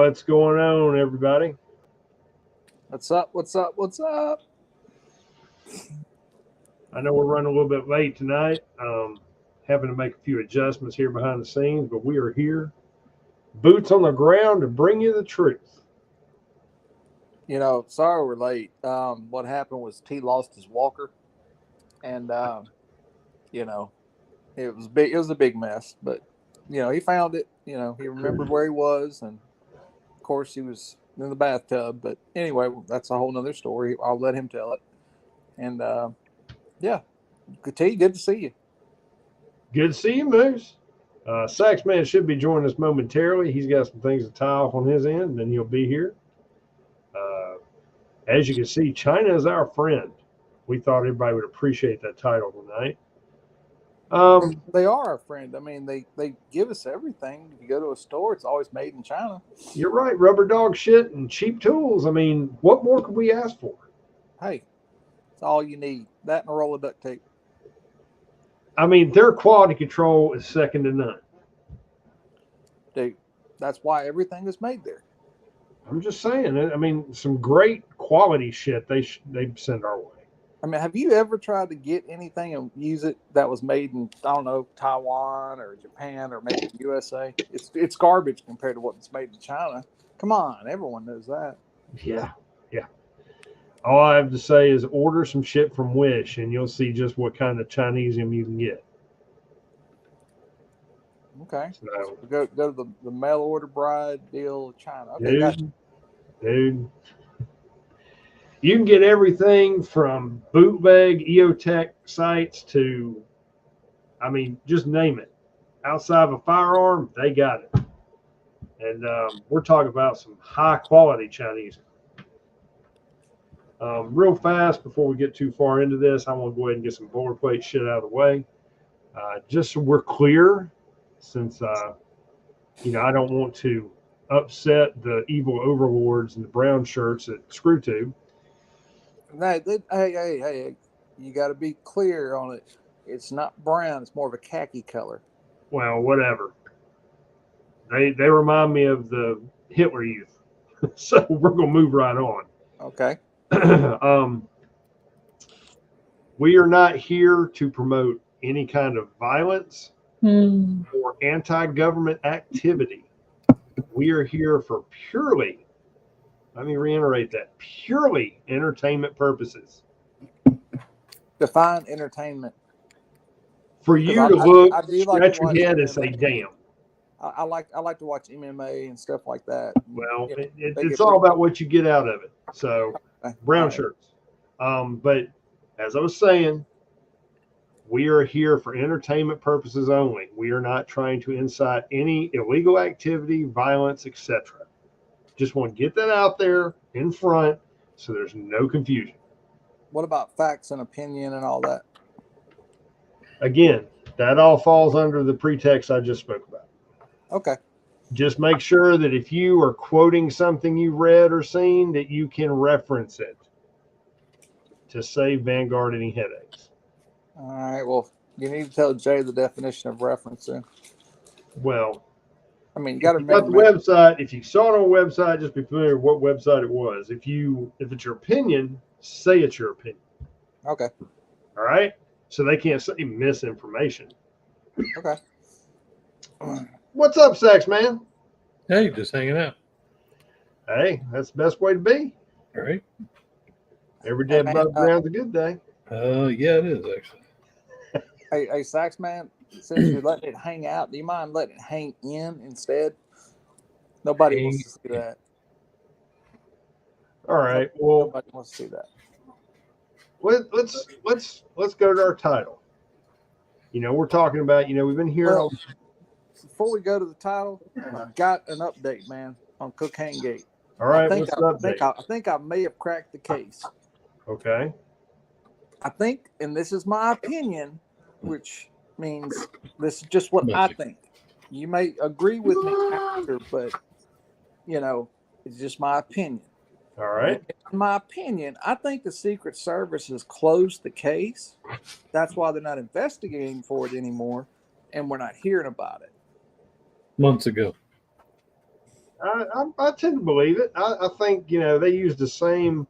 What's going on, everybody? What's up? What's up? What's up? I know we're running a little bit late tonight. Having to make a few adjustments here behind the scenes, but we are here, boots on the ground, to bring you the truth. Sorry we're late. What happened was T lost his walker, and you know, it was big. It was a big mess, but he found it. He remembered where he was, and of course he was in the bathtub. But anyway, that's a whole nother story. I'll let him tell it. And yeah, T, good to see you. Good to see you, Moose. Saxman should be joining us momentarily. He's got some things to tie off on his end, and then he'll be here. As you can see, China is our friend. We thought everybody would appreciate that title tonight. They are our friend. I mean, they give us everything. If you go to a store, it's always made in China. You're right. Rubber dog shit and cheap tools. I mean, what more could we ask for? Hey, it's all you need. That and a roll of duct tape. I mean, their quality control is second to none. Dude, that's why everything is made there. I'm just saying. I mean, some great quality shit they send our way. I mean, have you ever tried to get anything and use it that was made in, I don't know, Taiwan or Japan or maybe the USA? It's garbage compared to what's made in China. Come on, everyone knows that. Yeah. All I have to say is order some shit from Wish, and you'll see just what kind of Chineseium you can get. Okay. So go to the mail order bride deal of China. Okay, dude. You can get everything from bootleg EOTech sites to, I mean, just name it. Outside of a firearm, they got it. And we're talking about some high quality Chinese. Real fast, before we get too far into this, I want to go ahead and get some boilerplate shit out of the way. Just so we're clear, since, I don't want to upset the evil overlords and the brown shirts at ScrewTube. Hey, you got to be clear on it. It's not brown. It's more of a khaki color. Well, whatever. They remind me of the Hitler Youth. So we're going to move right on. Okay. We are not here to promote any kind of violence or anti-government activity. We are here for purely, let me reiterate that, purely entertainment purposes. Define entertainment. For you to look, scratch your head and say, damn. I like to watch MMA and stuff like that. Well, it's all about what you get out of it. So, brown shirts. But as I was saying, we are here for entertainment purposes only. We are not trying to incite any illegal activity, violence, etc. Just want to get that out there in front so there's no confusion. What about facts and opinion and all that? Again, that all falls under the pretext I just spoke about. Okay. Just make sure that if you are quoting something you read or seen, that you can reference it to save Vanguard any headaches. All right. Well, you need to tell Jay the definition of referencing. Well, I mean, you got to remember the website. If you saw it on a website, just be familiar with what website it was. If it's your opinion, say it's your opinion. Okay. All right. So they can't say misinformation. Okay. What's up, Sax Man? Hey, just hanging out. Hey, that's the best way to be. All right. Every day above ground's a good day. Yeah, it is actually. Hey, Sax Man, since you're letting it hang out, do you mind letting it hang in instead? Nobody wants to see that. All right. Well, nobody wants to see that. Let's go to our title. We're talking about. We've been here. Well, before we go to the title, I've got an update, man, on Cocaine Gate. All right. What's the update? I think I may have cracked the case. Okay. I think, and this is my opinion, which means this is just what I think. You may agree with me after, but it's just my opinion. All right. In my opinion, I think the Secret Service has closed the case. That's why they're not investigating for it anymore, and we're not hearing about it. Months ago. I tend to believe it. I think they use the same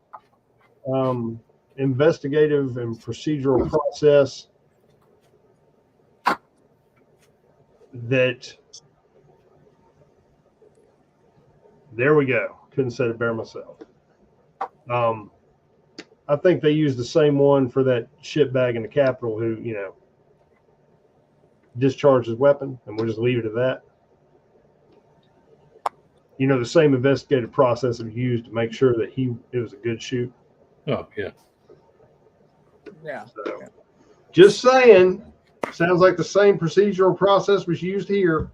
investigative and procedural process that. There we go. Couldn't say it better myself. I think they use the same one for that shitbag in the Capitol who discharged his weapon, and we'll just leave it at that. The same investigative process that was used to make sure that it was a good shoot. Oh, yeah. Yeah. So, just saying, sounds like the same procedural process was used here.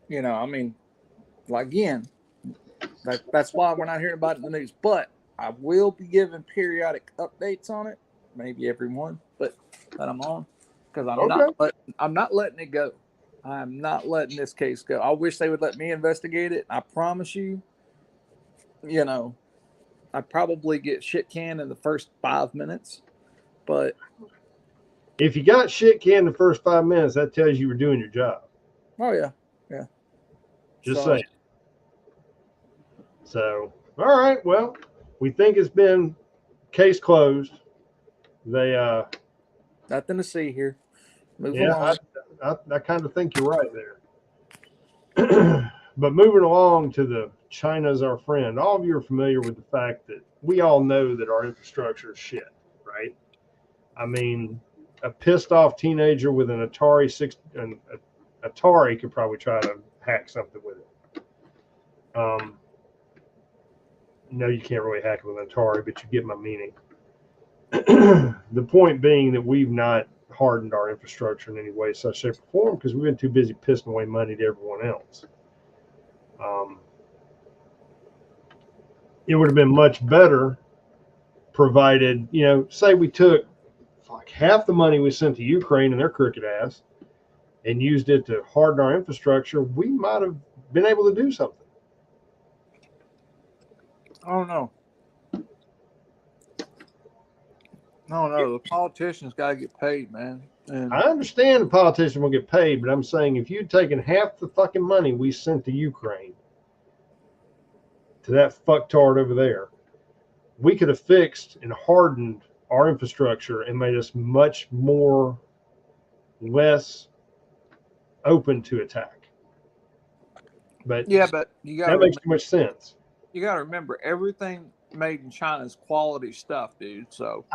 I mean, again, that's why we're not hearing about it in the news. But I will be giving periodic updates on it, maybe every one, but that I'm on, because I'm not letting it go. I'm not letting this case go. I wish they would let me investigate it. I promise you, I probably get shit canned in the first 5 minutes, but if you got shit canned the first 5 minutes, that tells you were doing your job. Oh yeah. Just saying. So, all right. Well, we think it's been case closed. They nothing to see here. Move along. I kind of think you're right there. But moving along to the China's our friend. All of you are familiar with the fact that we all know that our infrastructure is shit, right? I mean, a pissed off teenager with an Atari could probably try to hack something with it. No, you can't really hack it with an Atari, but you get my meaning. The point being that we've not hardened our infrastructure in any way, such shape, or form because we've been too busy pissing away money to everyone else. It would have been much better provided, say we took like half the money we sent to Ukraine and their crooked ass and used it to harden our infrastructure, we might have been able to do something. Oh no. No, the politicians got to get paid, man. And I understand the politicians will get paid, but I'm saying if you'd taken half the fucking money we sent to Ukraine to that fucktard over there, we could have fixed and hardened our infrastructure and made us much less open to attack. But yeah, but you got that makes too much sense. You got to remember, everything made in China is quality stuff, dude. So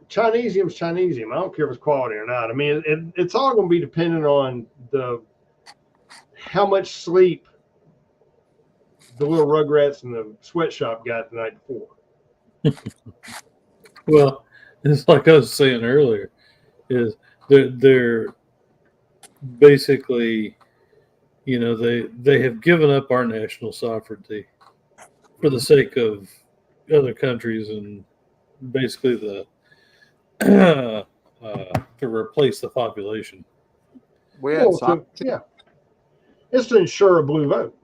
Chinesium's Chinesium. I don't care if it's quality or not. I mean, it's all going to be dependent on how much sleep the little Rugrats in the sweatshop got the night before. Well, it's like I was saying earlier, is they're basically, they have given up our national sovereignty for the sake of other countries and basically to replace the population. It's to ensure a blue vote.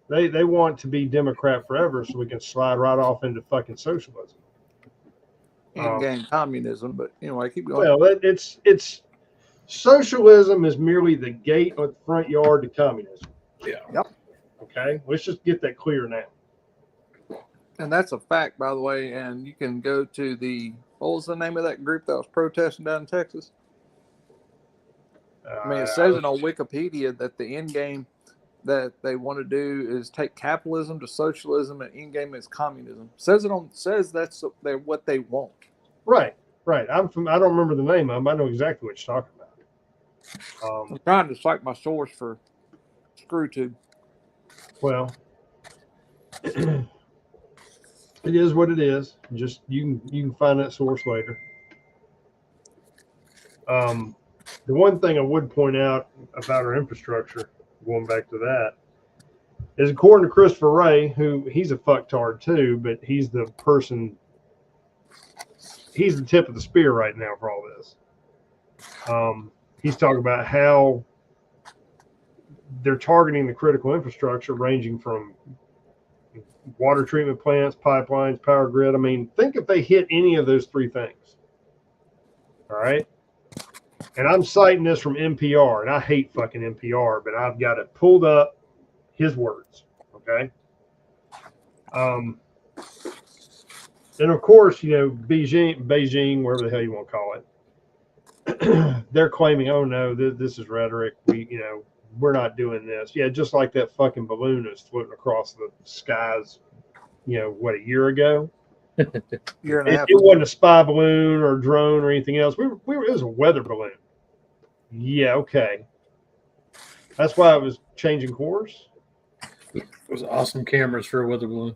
They want to be Democrat forever so we can slide right off into fucking socialism. In-game communism, but anyway, keep going. Well, it's socialism is merely the gate at the front yard to communism. Yeah. Yep. Okay, let's just get that clear now. And that's a fact, by the way. And you can go to what was the name of that group that was protesting down in Texas? I mean, it says it on Wikipedia that the end game that they want to do is take capitalism to socialism, and end game is communism. Says that's what they want. Right. I don't remember the name of them. I know exactly what you're talking about. I'm trying to cite my source for ScrewTube. Well, it is what it is. Just you can find that source later. The one thing I would point out about our infrastructure, going back to that, is according to Christopher Wray, he's a fucktard too, but he's the tip of the spear right now for all this. He's talking about how they're targeting the critical infrastructure ranging from water treatment plants, pipelines, power grid. I mean, think if they hit any of those three things. All right. And I'm citing this from NPR, and I hate fucking NPR, but I've got it pulled up, his words, okay? And of course, you know, Beijing, wherever the hell you want to call it, they're claiming, oh no, this is rhetoric. We're not doing this. Yeah, just like that fucking balloon that's floating across the skies, a year ago? Year and a half. It wasn't a spy balloon or drone or anything else. It was a weather balloon. Yeah, okay. That's why it was changing course. It was awesome cameras for a weather balloon.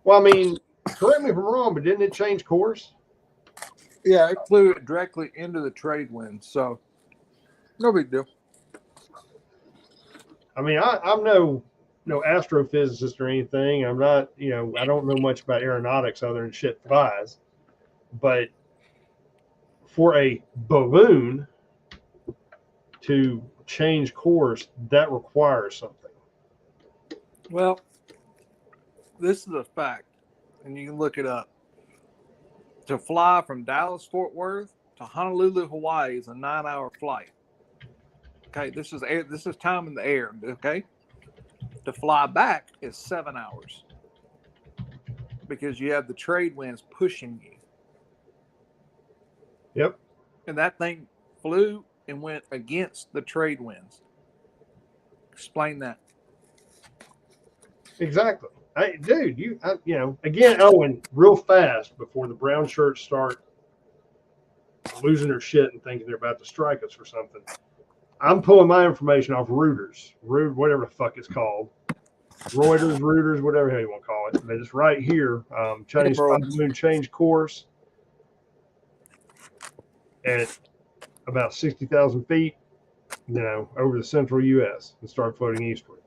Well, I mean, correct me if I'm wrong, but didn't it change course? Yeah, it flew it directly into the trade wind, so no big deal. I mean, I'm no astrophysicist or anything. I'm not, I don't know much about aeronautics other than shit flies. But for a balloon to change course, that requires something. Well, this is a fact, and you can look it up. To fly from Dallas-Fort Worth to Honolulu, Hawaii is a 9-hour flight. Okay, this is time in the air, okay? To fly back is 7 hours because you have the trade winds pushing you. Yep. And that thing flew and went against the trade winds. Explain that. Exactly. Hey, dude, again, Owen, real fast before the brown shirts start losing their shit and thinking they're about to strike us for something. I'm pulling my information off Reuters, whatever the fuck it's called. Reuters, whatever the hell you want to call it. But it's right here. Chinese spy balloon changed course at about 60,000 feet, over the central U.S. and started floating eastward.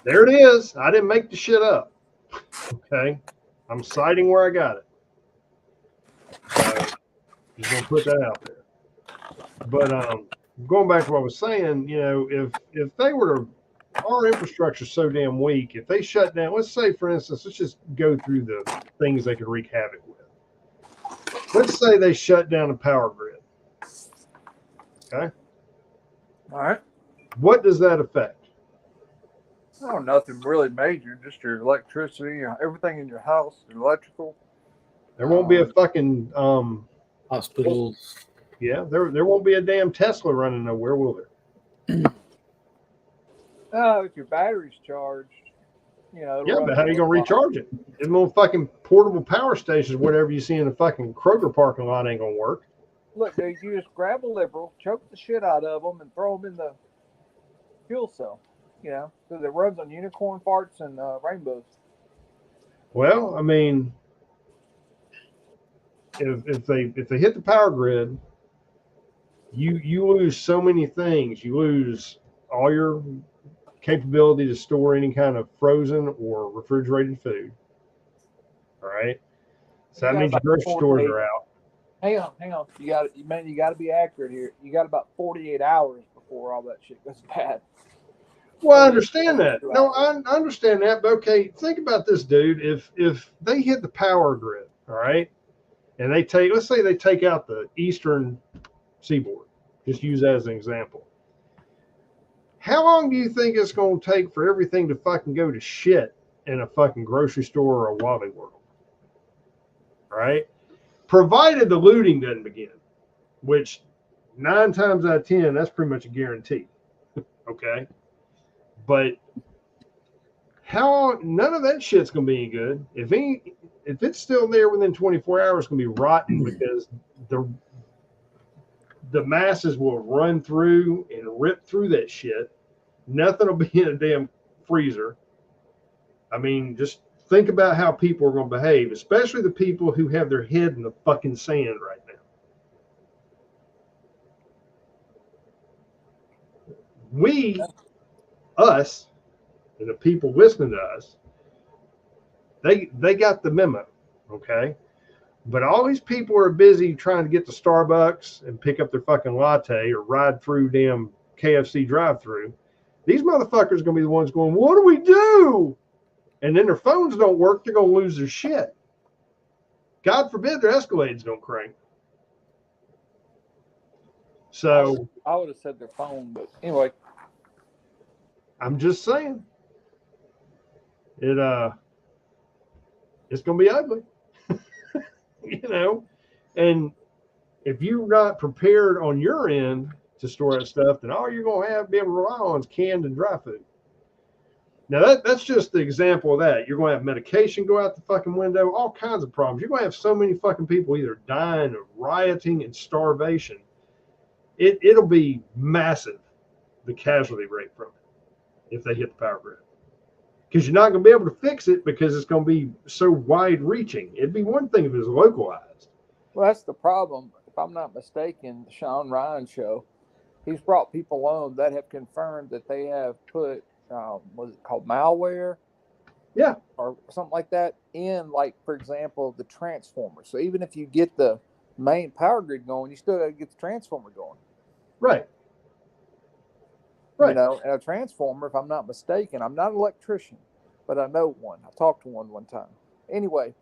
There it is. I didn't make the shit up. Okay. I'm citing where I got it. So just gonna put that out there. But going back to what I was saying, if they were to, our infrastructure is so damn weak, if they shut down, let's say for instance, let's just go through the things they could wreak havoc with. Let's say they shut down the power grid. Okay. All right. What does that affect? Oh, nothing really major. Just your electricity, everything in your house, your electrical. There won't be a fucking hospitals. Yeah, there won't be a damn Tesla running nowhere, will there? If your battery's charged, Yeah, but how are you gonna recharge it? Them little fucking portable power stations, whatever you see in the fucking Kroger parking lot, ain't gonna work. Look, dude, you just grab a liberal, choke the shit out of them, and throw them in the fuel cell. Because it runs on unicorn farts and rainbows. Well, I mean, if they hit the power grid, you lose so many things. You lose all your capability to store any kind of frozen or refrigerated food. All right, so that means your grocery stores are out. Hang on. You got to be accurate here. You got about 48 hours before all that shit goes bad. Well, I understand that. No, I understand that. But okay, think about this, dude. If they hit the power grid, all right, and let's say they take out the eastern seaboard, just use that as an example. How long do you think it's going to take for everything to fucking go to shit in a fucking grocery store or a Wally World? All right, provided the looting doesn't begin, which 9 times out of 10, that's pretty much a guarantee. Okay. But none of that shit's gonna be any good. If it's still there within 24 hours, it's gonna be rotten because the masses will run through and rip through that shit. Nothing will be in a damn freezer. I mean, just think about how people are gonna behave, especially the people who have their head in the fucking sand right now. Us and the people listening to us, they got the memo, okay? But all these people are busy trying to get to Starbucks and pick up their fucking latte or ride through damn KFC drive-through. These motherfuckers are going to be the ones going, what do we do? And then their phones don't work, they're going to lose their shit. God forbid their Escalade's don't crank. So I would have said their phone, but anyway. I'm just saying, it's gonna be ugly, you know. And if you're not prepared on your end to store that stuff, then all you're gonna be able to rely on is canned and dry food. Now that's just the example of that. You're gonna have medication go out the fucking window, all kinds of problems. You're gonna have so many fucking people either dying or rioting and starvation. It'll be massive, the casualty rate from it, if they hit the power grid. Because you're not going to be able to fix it because it's going to be so wide reaching. It'd be one thing if it was localized. Well, that's the problem. If I'm not mistaken, the Sean Ryan show, he's brought people on that have confirmed that they have put, was it called malware? Yeah. Or something like that in, like, for example, the transformer. So even if you get the main power grid going, you still got to get the transformer going. Right. Right. You know, and a transformer, if I'm not mistaken, I'm not an electrician, but I know one. I talked to one time. Anyway,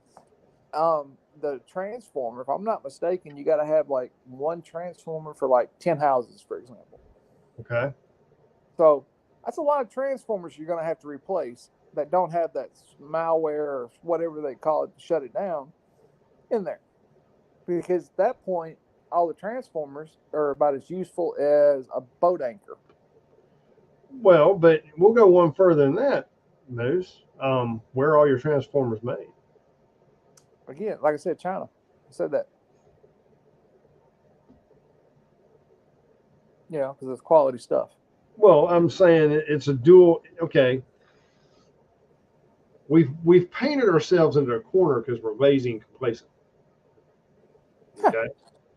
the transformer, if I'm not mistaken, you got to have like one transformer for like 10 houses, for example. Okay. So that's a lot of transformers you're going to have to replace that don't have that malware or whatever they call it to shut it down in there. Because at that point, all the transformers are about as useful as a boat anchor. Well, but we'll go one further than that, Moose. Where are all your transformers made? Again, like I said, China. I said that. You know, because it's quality stuff. Well, I'm saying it's a dual. Okay. We've painted ourselves into a corner because we're lazy and complacent. Okay.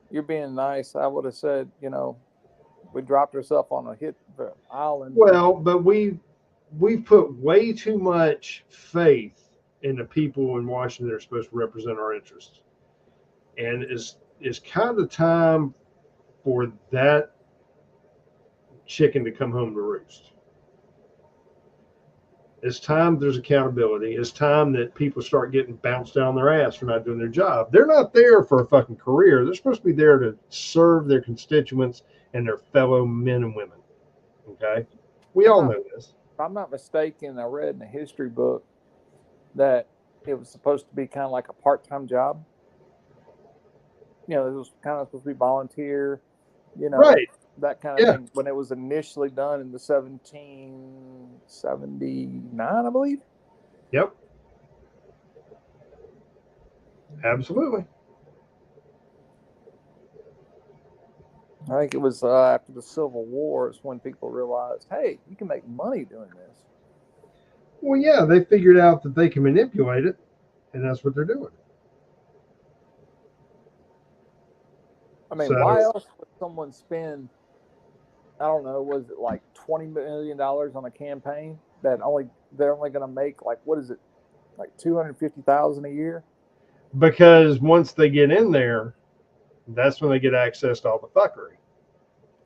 You're being nice. I would have said, you know, we dropped ourselves on a island. Well, but we've put way too much faith in the people in Washington that are supposed to represent our interests. And it's kind of time for that chicken to come home to roost. It's time there's accountability. It's time that people start getting bounced down their ass for not doing their job. They're not there for a fucking career. They're supposed to be there to serve their constituents and their fellow men and women. Okay? We all know this. If I'm not mistaken, I read in a history book that it was supposed to be kind of like a part-time job. You know, it was kind of supposed to be volunteer, you know, right. That kind of thing. When it was initially done in the 1779, I believe. Yep. Absolutely. I think it was after the Civil War is when people realized, hey, you can make money doing this. Well, yeah, they figured out that they can manipulate it, and that's what they're doing. I mean, why else would someone spend, I don't know, was it like $20 million on a campaign that they're only going to make like, what is it, like $250,000 a year? Because once they get in there, that's when they get access to all the fuckery.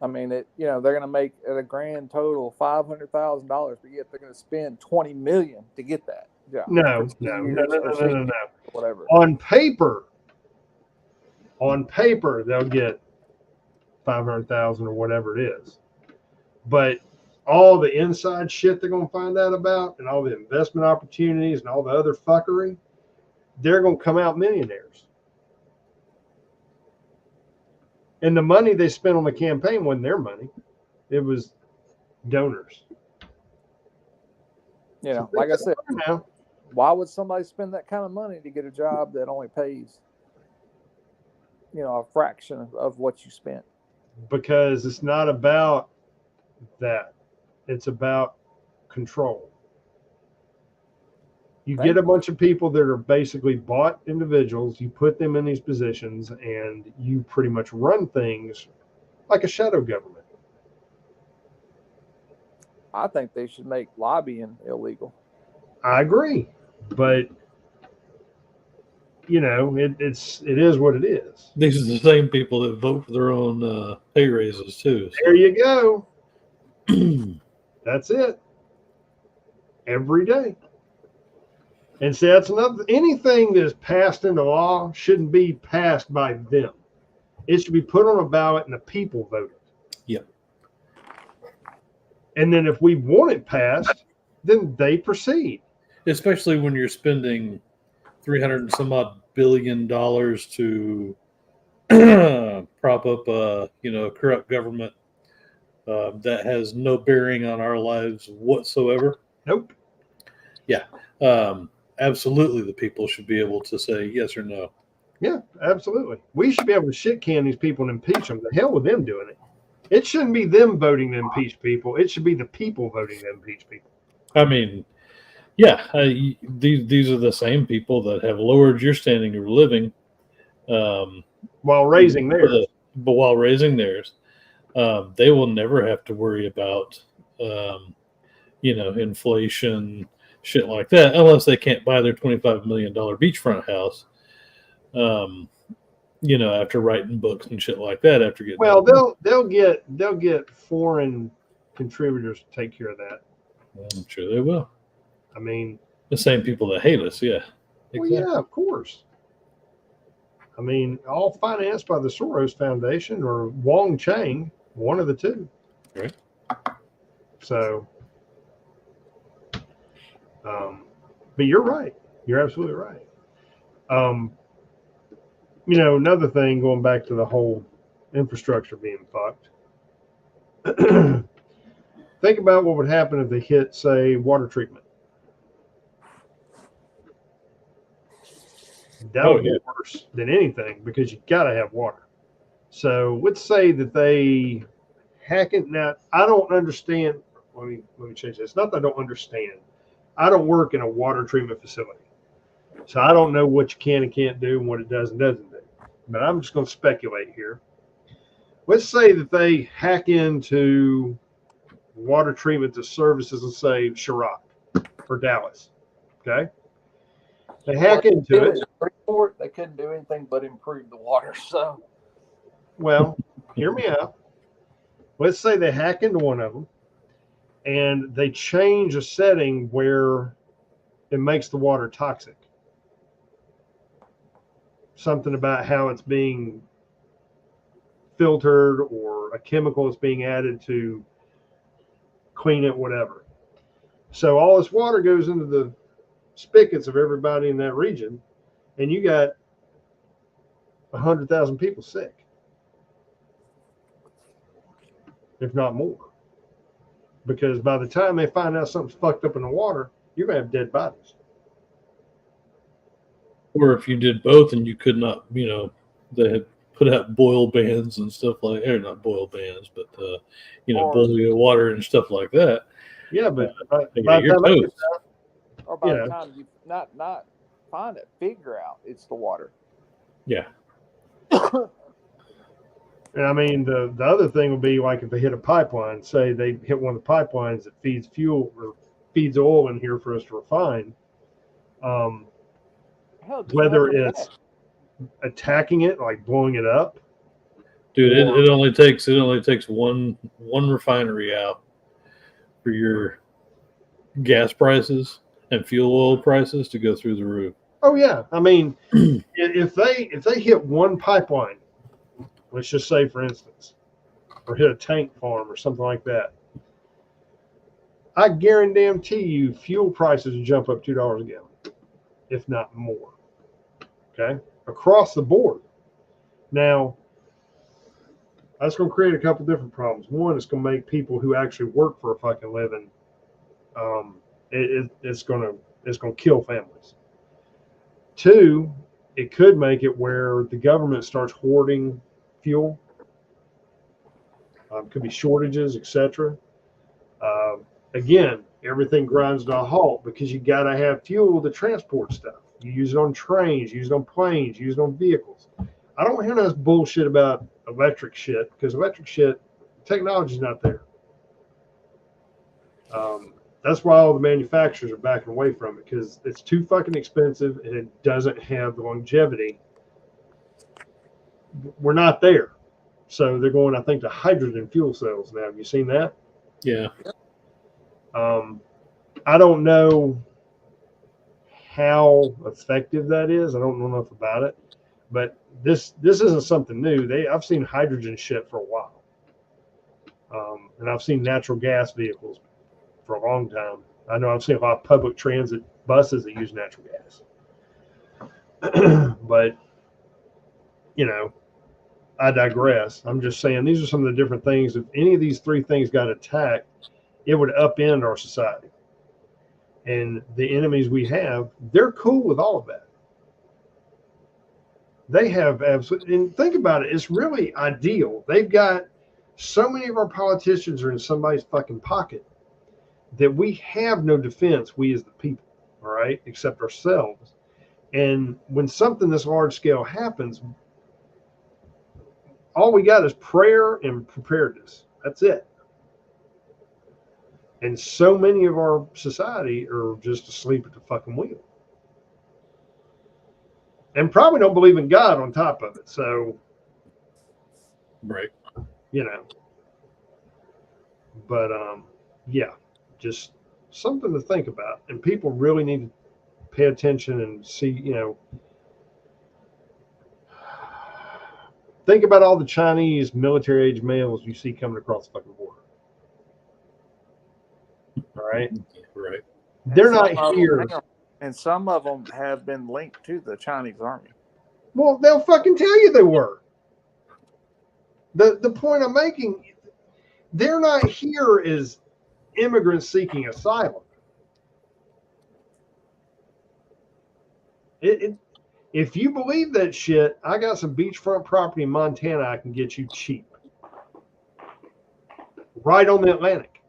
I mean, they're going to make at a grand total $500,000, but yet they're going to spend $20 million to get that job. No. Whatever. On paper, they'll get 500,000 or whatever it is. But all the inside shit they're going to find out about, and all the investment opportunities and all the other fuckery, they're going to come out millionaires. And the money they spent on the campaign wasn't their money. It was donors. You know, like I said, why would somebody spend that kind of money to get a job that only pays, a fraction of what you spent? Because it's not about that. It's about control. You get a bunch of people that are basically bought individuals, you put them in these positions, and you pretty much run things like a shadow government. I think they should make lobbying illegal. I agree. But it is what it is. These are the same people that vote for their own pay raises too. So. There you go. That's it. Every day. And see, that's anything that is passed into law shouldn't be passed by them. It should be put on a ballot and the people vote it. Yep. And then if we want it passed, then they proceed. Especially when you're spending $300 and some odd billion to prop up a corrupt government that has no bearing on our lives whatsoever. Nope. Yeah. Absolutely, the people should be able to say yes or no. Yeah, absolutely. We should be able to shit can these people and impeach them. The hell with them doing it. It shouldn't be them voting to impeach people. It should be the people voting to impeach people. I mean, yeah, these are the same people that have lowered your standing of living while raising theirs. But while raising theirs, they will never have to worry about, inflation, shit like that, unless they can't buy their $25 million beachfront house. After writing books and shit like that, after getting they'll get foreign contributors to take care of that. I'm sure they will. I mean, the same people that hate us, yeah. Exactly. Well, yeah, of course. I mean, all financed by the Soros Foundation or Wong Chang, one of the two. Right. So, but you're right. You're absolutely right. Another thing, going back to the whole infrastructure being fucked. Think about what would happen if they hit, say, water treatment. That would be worse than anything because you got to have water. So let's say that they hack it. Now, I don't understand. Let me change this. Not that I don't understand. I don't work in a water treatment facility. So I don't know what you can and can't do and what it does and doesn't do. But I'm just going to speculate here. Let's say that they hack into water treatment to services and say Chirac or Dallas. Okay. They hack into it. They couldn't do anything but improve the water. So, well, hear me out. Let's say they hack into one of them and they change a setting where it makes the water toxic. Something about how it's being filtered or a chemical is being added to clean it, whatever. So all this water goes into the spigots of everybody in that region, and you got 100,000 people sick, if not more. Because by the time they find out something's fucked up in the water, you're going to have dead bodies. Or if you did both and you could not, they had put out boil bans and stuff like that. Not boil bans, but, boiling water and stuff like that. Yeah, but by the time or by the time you not find it, figure out it's the water. Yeah. And I mean, the other thing would be like if they hit a pipeline, say they hit one of the pipelines that feeds fuel or feeds oil in here for us to refine. Whether it's attacking it, like blowing it up. Dude, it only takes one refinery out for your gas prices and fuel oil prices to go through the roof. Oh yeah. I mean, if they hit one pipeline, let's just say for instance, or hit a tank farm or something like that, I guarantee you fuel prices will jump up $2 a gallon, if not more. Okay, across the board. Now, that's going to create a couple different problems. One, it's going to make people who actually work for a fucking living, it's going to kill families. Two, it could make it where the government starts hoarding fuel. Could be shortages, etc. Again, everything grinds to a halt because you got to have fuel to transport stuff. You use it on trains, use it on planes, use it on vehicles. I don't hear no bullshit about electric shit because electric shit, technology's not there. That's why all the manufacturers are backing away from it because it's too fucking expensive and it doesn't have the longevity. We're not there. So they're going, I think, to hydrogen fuel cells now. Have you seen that? Yeah. I don't know how effective that is. I don't know enough about it. But this isn't something new. I've seen hydrogen shit for a while, and I've seen natural gas vehicles for a long time. I know I've seen a lot of public transit buses that use natural gas. But I digress. I'm just saying these are some of the different things. If any of these three things got attacked, it would upend our society. And the enemies we have, they're cool with all of that. They have absolutely, and think about it, it's really ideal. They've got so many of our politicians are in somebody's fucking pocket that we have no defense, we as the people, all right, except ourselves. And when something this large scale happens, all we got is prayer and preparedness. That's it. And so many of our society are just asleep at the fucking wheel. And probably don't believe in God on top of it. So, right. But yeah, just something to think about. And people really need to pay attention and see, think about all the Chinese military age males you see coming across the fucking border. All right. Right. They're not here. And some of them have been linked to the Chinese army. Well, they'll fucking tell you they were. The point I'm making, they're not here as immigrants seeking asylum. If you believe that shit, I got some beachfront property in Montana I can get you cheap. Right on the Atlantic.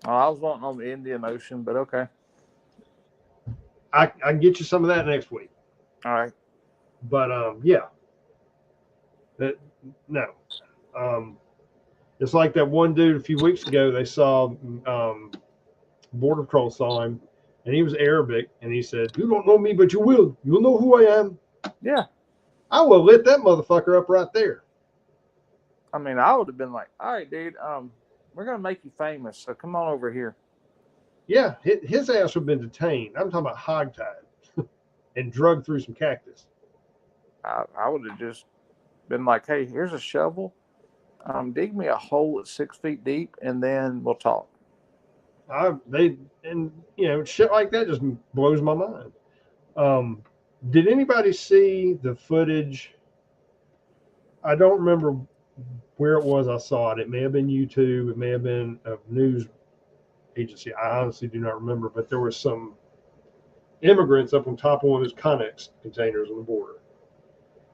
Oh, I was wanting on the Indian Ocean, but okay. I can get you some of that next week. All right. But yeah. No. It's like that one dude a few weeks ago, they saw Border Patrol saw him, and he was Arabic, and he said, "You don't know me, but you will. You'll know who I am." Yeah. I would have lit that motherfucker up right there. I mean, I would have been like, all right, dude, we're going to make you famous, so come on over here. Yeah, his ass would have been detained. I'm talking about hogtied and drugged through some cactus. I would have just been like, hey, here's a shovel. Dig me a hole that's 6 feet deep, and then we'll talk. Shit like that just blows my mind. Did anybody see the footage? I don't remember where it was I saw it. It may have been YouTube. It may have been a news agency. I honestly do not remember, but there were some immigrants up on top of one of those Connex containers on the border.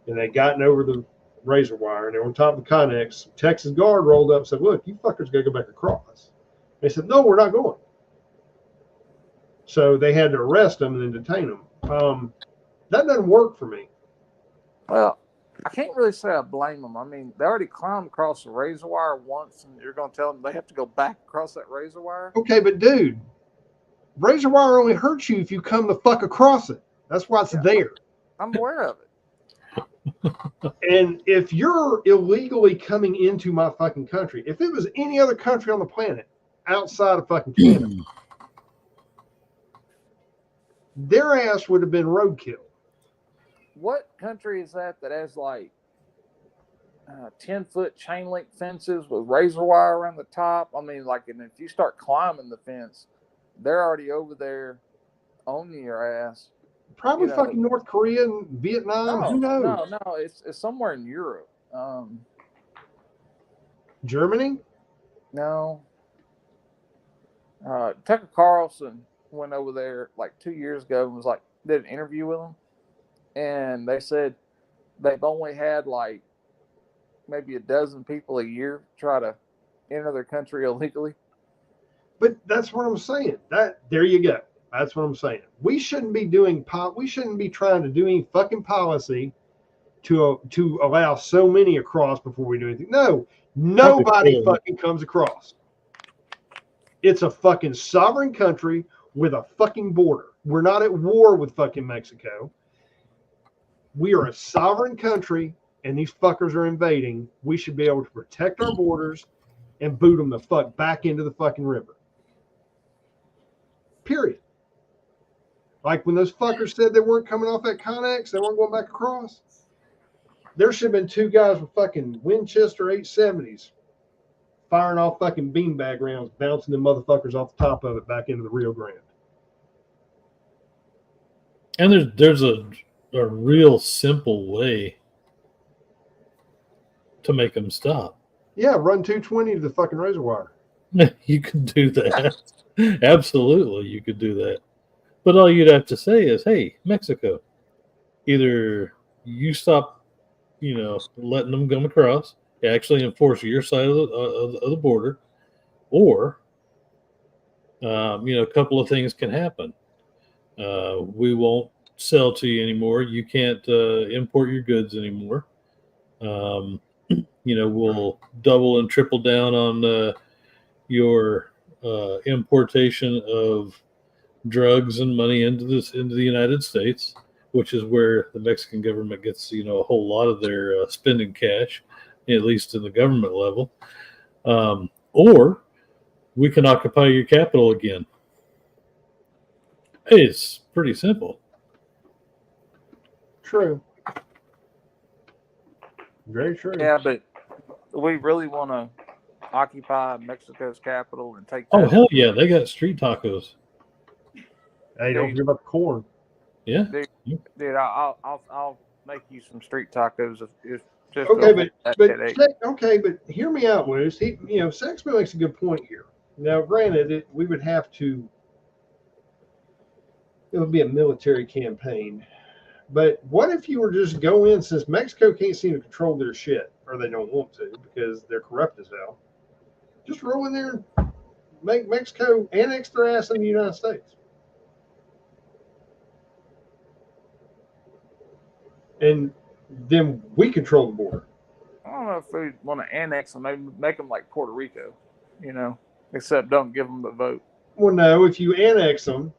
And they gotten over the razor wire, and they were on top of the Connex. Texas Guard rolled up and said, "Look, you fuckers got to go back across." They said, "No, we're not going." So they had to arrest them and then detain them. That doesn't work for me. Well, I can't really say I blame them. I mean, they already climbed across the razor wire once, and you're going to tell them they have to go back across that razor wire? Okay, but dude, razor wire only hurts you if you come the fuck across it. That's why it's there. I'm aware of it. And if you're illegally coming into my fucking country, if it was any other country on the planet outside of fucking Canada, their ass would have been roadkill. What country is that has like 10-foot chain link fences with razor wire around the top? I mean, like, and if you start climbing the fence, they're already over there on your ass. Probably fucking North Korea and Vietnam. Who knows? No, it's somewhere in Europe. Germany? No. Tucker Carlson went over there like 2 years ago and was like, did an interview with them. And they said they've only had like maybe a dozen people a year try to enter their country illegally. But that's what I'm saying. There you go. That's what I'm saying. We shouldn't be trying to do any fucking policy to allow so many across before we do anything. No, nobody fucking comes across. It's a fucking sovereign country with a fucking border. We're not at war with fucking Mexico. We are a sovereign country, and these fuckers are invading. We should be able to protect our borders and boot them the fuck back into the fucking river. Period. Like when those fuckers said they weren't coming off that Connex, they weren't going back across. There should have been 2 guys with fucking Winchester 870s firing off fucking beanbag rounds, bouncing the motherfuckers off the top of it back into the Rio Grande. And there's a real simple way to make them stop. Yeah, run 220 to the fucking razor wire. You could do that. Absolutely, you could do that. But all you'd have to say is, hey, Mexico, either you stop, letting them come across, actually enforce your side of the border, or, a couple of things can happen. We won't sell to you anymore. You can't import your goods anymore. We'll double and triple down on your importation of drugs and money into the United States, which is where the Mexican government gets a whole lot of their spending cash, at least in the government level. Or we can occupy your capital again. It's pretty simple. True. Very true. Yeah, but we really want to occupy Mexico's capital and take. Oh hell yeah, they got street tacos. Hey, don't forget about the corn. Yeah, dude, I'll make you some street tacos if just okay, but hear me out, Wiz. Saxman makes a good point here. Now, granted, we would have to. It would be a military campaign. But what if you were to just go in, since Mexico can't seem to control their shit, or they don't want to because they're corrupt as hell, just roll in there and make Mexico annex their ass in the United States. And then we control the border. I don't know if we want to annex them, maybe make them like Puerto Rico, except don't give them the vote. Well, no, if you annex them,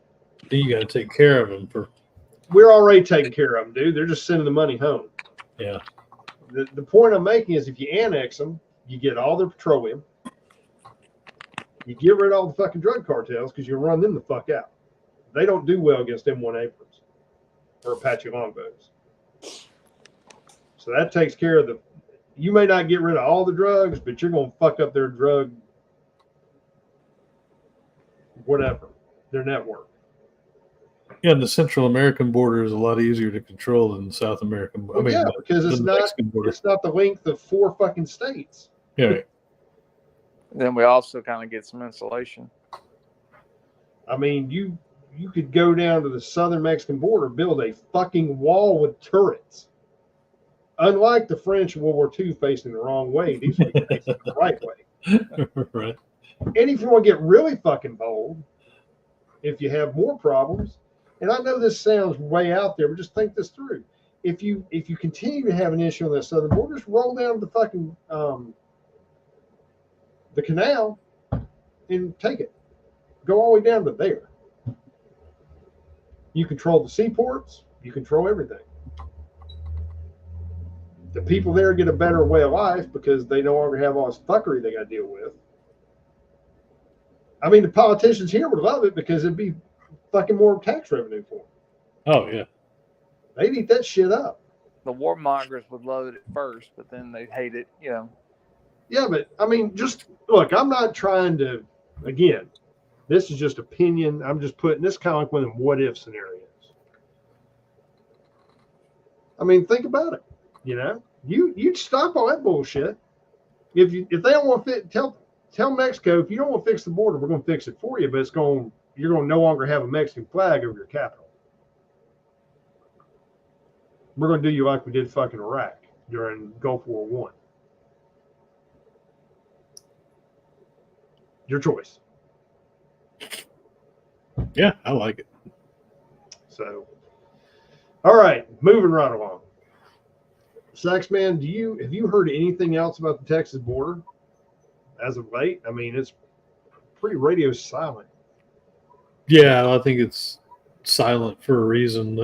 then you got to take care of them. We're already taking care of them, dude. They're just sending the money home. Yeah. The point I'm making is if you annex them, you get all their petroleum. You get rid of all the fucking drug cartels because you run them the fuck out. They don't do well against M1 Abrams or Apache longbows. So that takes care of you may not get rid of all the drugs, but you're going to fuck up their drug, whatever, their network. Yeah, and the Central American border is a lot easier to control than the South American border. Yeah, because it's not the length of 4 fucking states. Yeah. Then we also kind of get some insulation. I mean, you could go down to the southern Mexican border, build a fucking wall with turrets. Unlike the French in World War II facing the wrong way, these are facing the right way. Right. And if you want to get really fucking bold, if you have more problems, and I know this sounds way out there, but just think this through. If you continue to have an issue on that southern border, just roll down the fucking the canal and take it. Go all the way down to there. You control the seaports. You control everything. The people there get a better way of life because they no longer have all this fuckery they got to deal with. I mean, the politicians here would love it because it'd be fucking more tax revenue for them. Oh, yeah. They'd eat that shit up. The warmongers would love it at first, but then they'd hate it, Yeah, but I mean, just look, I'm not trying to, again, this is just opinion. I'm just putting this kind of like one of them what if scenarios. I mean, think about it. You'd stop all that bullshit. If they don't want to tell Mexico, if you don't want to fix the border, we're going to fix it for you, but you're going to no longer have a Mexican flag over your capital. We're going to do you like we did fucking Iraq during Gulf War I. Your choice. Yeah, I like it. So, all right, moving right along. Saxman, have you heard anything else about the Texas border as of late? I mean, it's pretty radio silent. Yeah, I think it's silent for a reason.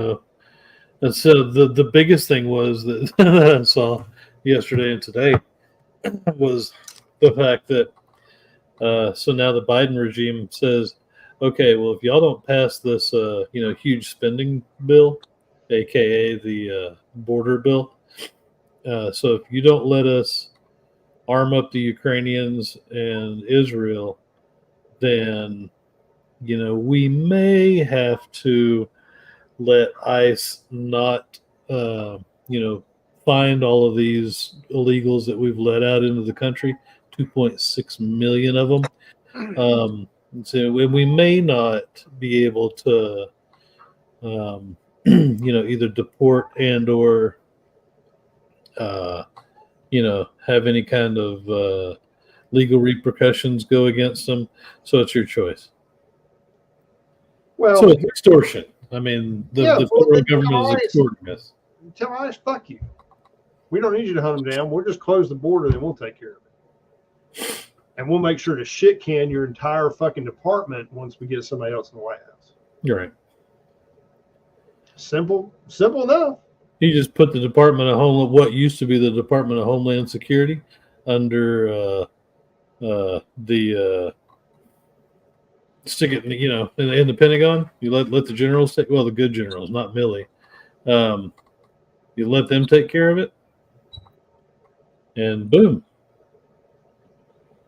And so the biggest thing was that I saw yesterday and today was the fact that so now the Biden regime says, okay, well, if y'all don't pass this, huge spending bill, aka the border bill, so if you don't let us arm up the Ukrainians and Israel, then we may have to let ICE not, find all of these illegals that we've let out into the country, 2.6 million of them. So we may not be able to, either deport and or, have any kind of legal repercussions go against them. So it's your choice. Well, so it's extortion. I mean, the federal government is extorting us. Tell ICE, fuck you. We don't need you to hunt them down. We'll just close the border and we'll take care of it. And we'll make sure to shit can your entire fucking department once we get somebody else in the White House. You're right. Simple enough. You just put the Department of Homeland, what used to be the Department of Homeland Security, under stick it, in the Pentagon. You let the generals take, well, the good generals, not Milley. You let them take care of it, and boom.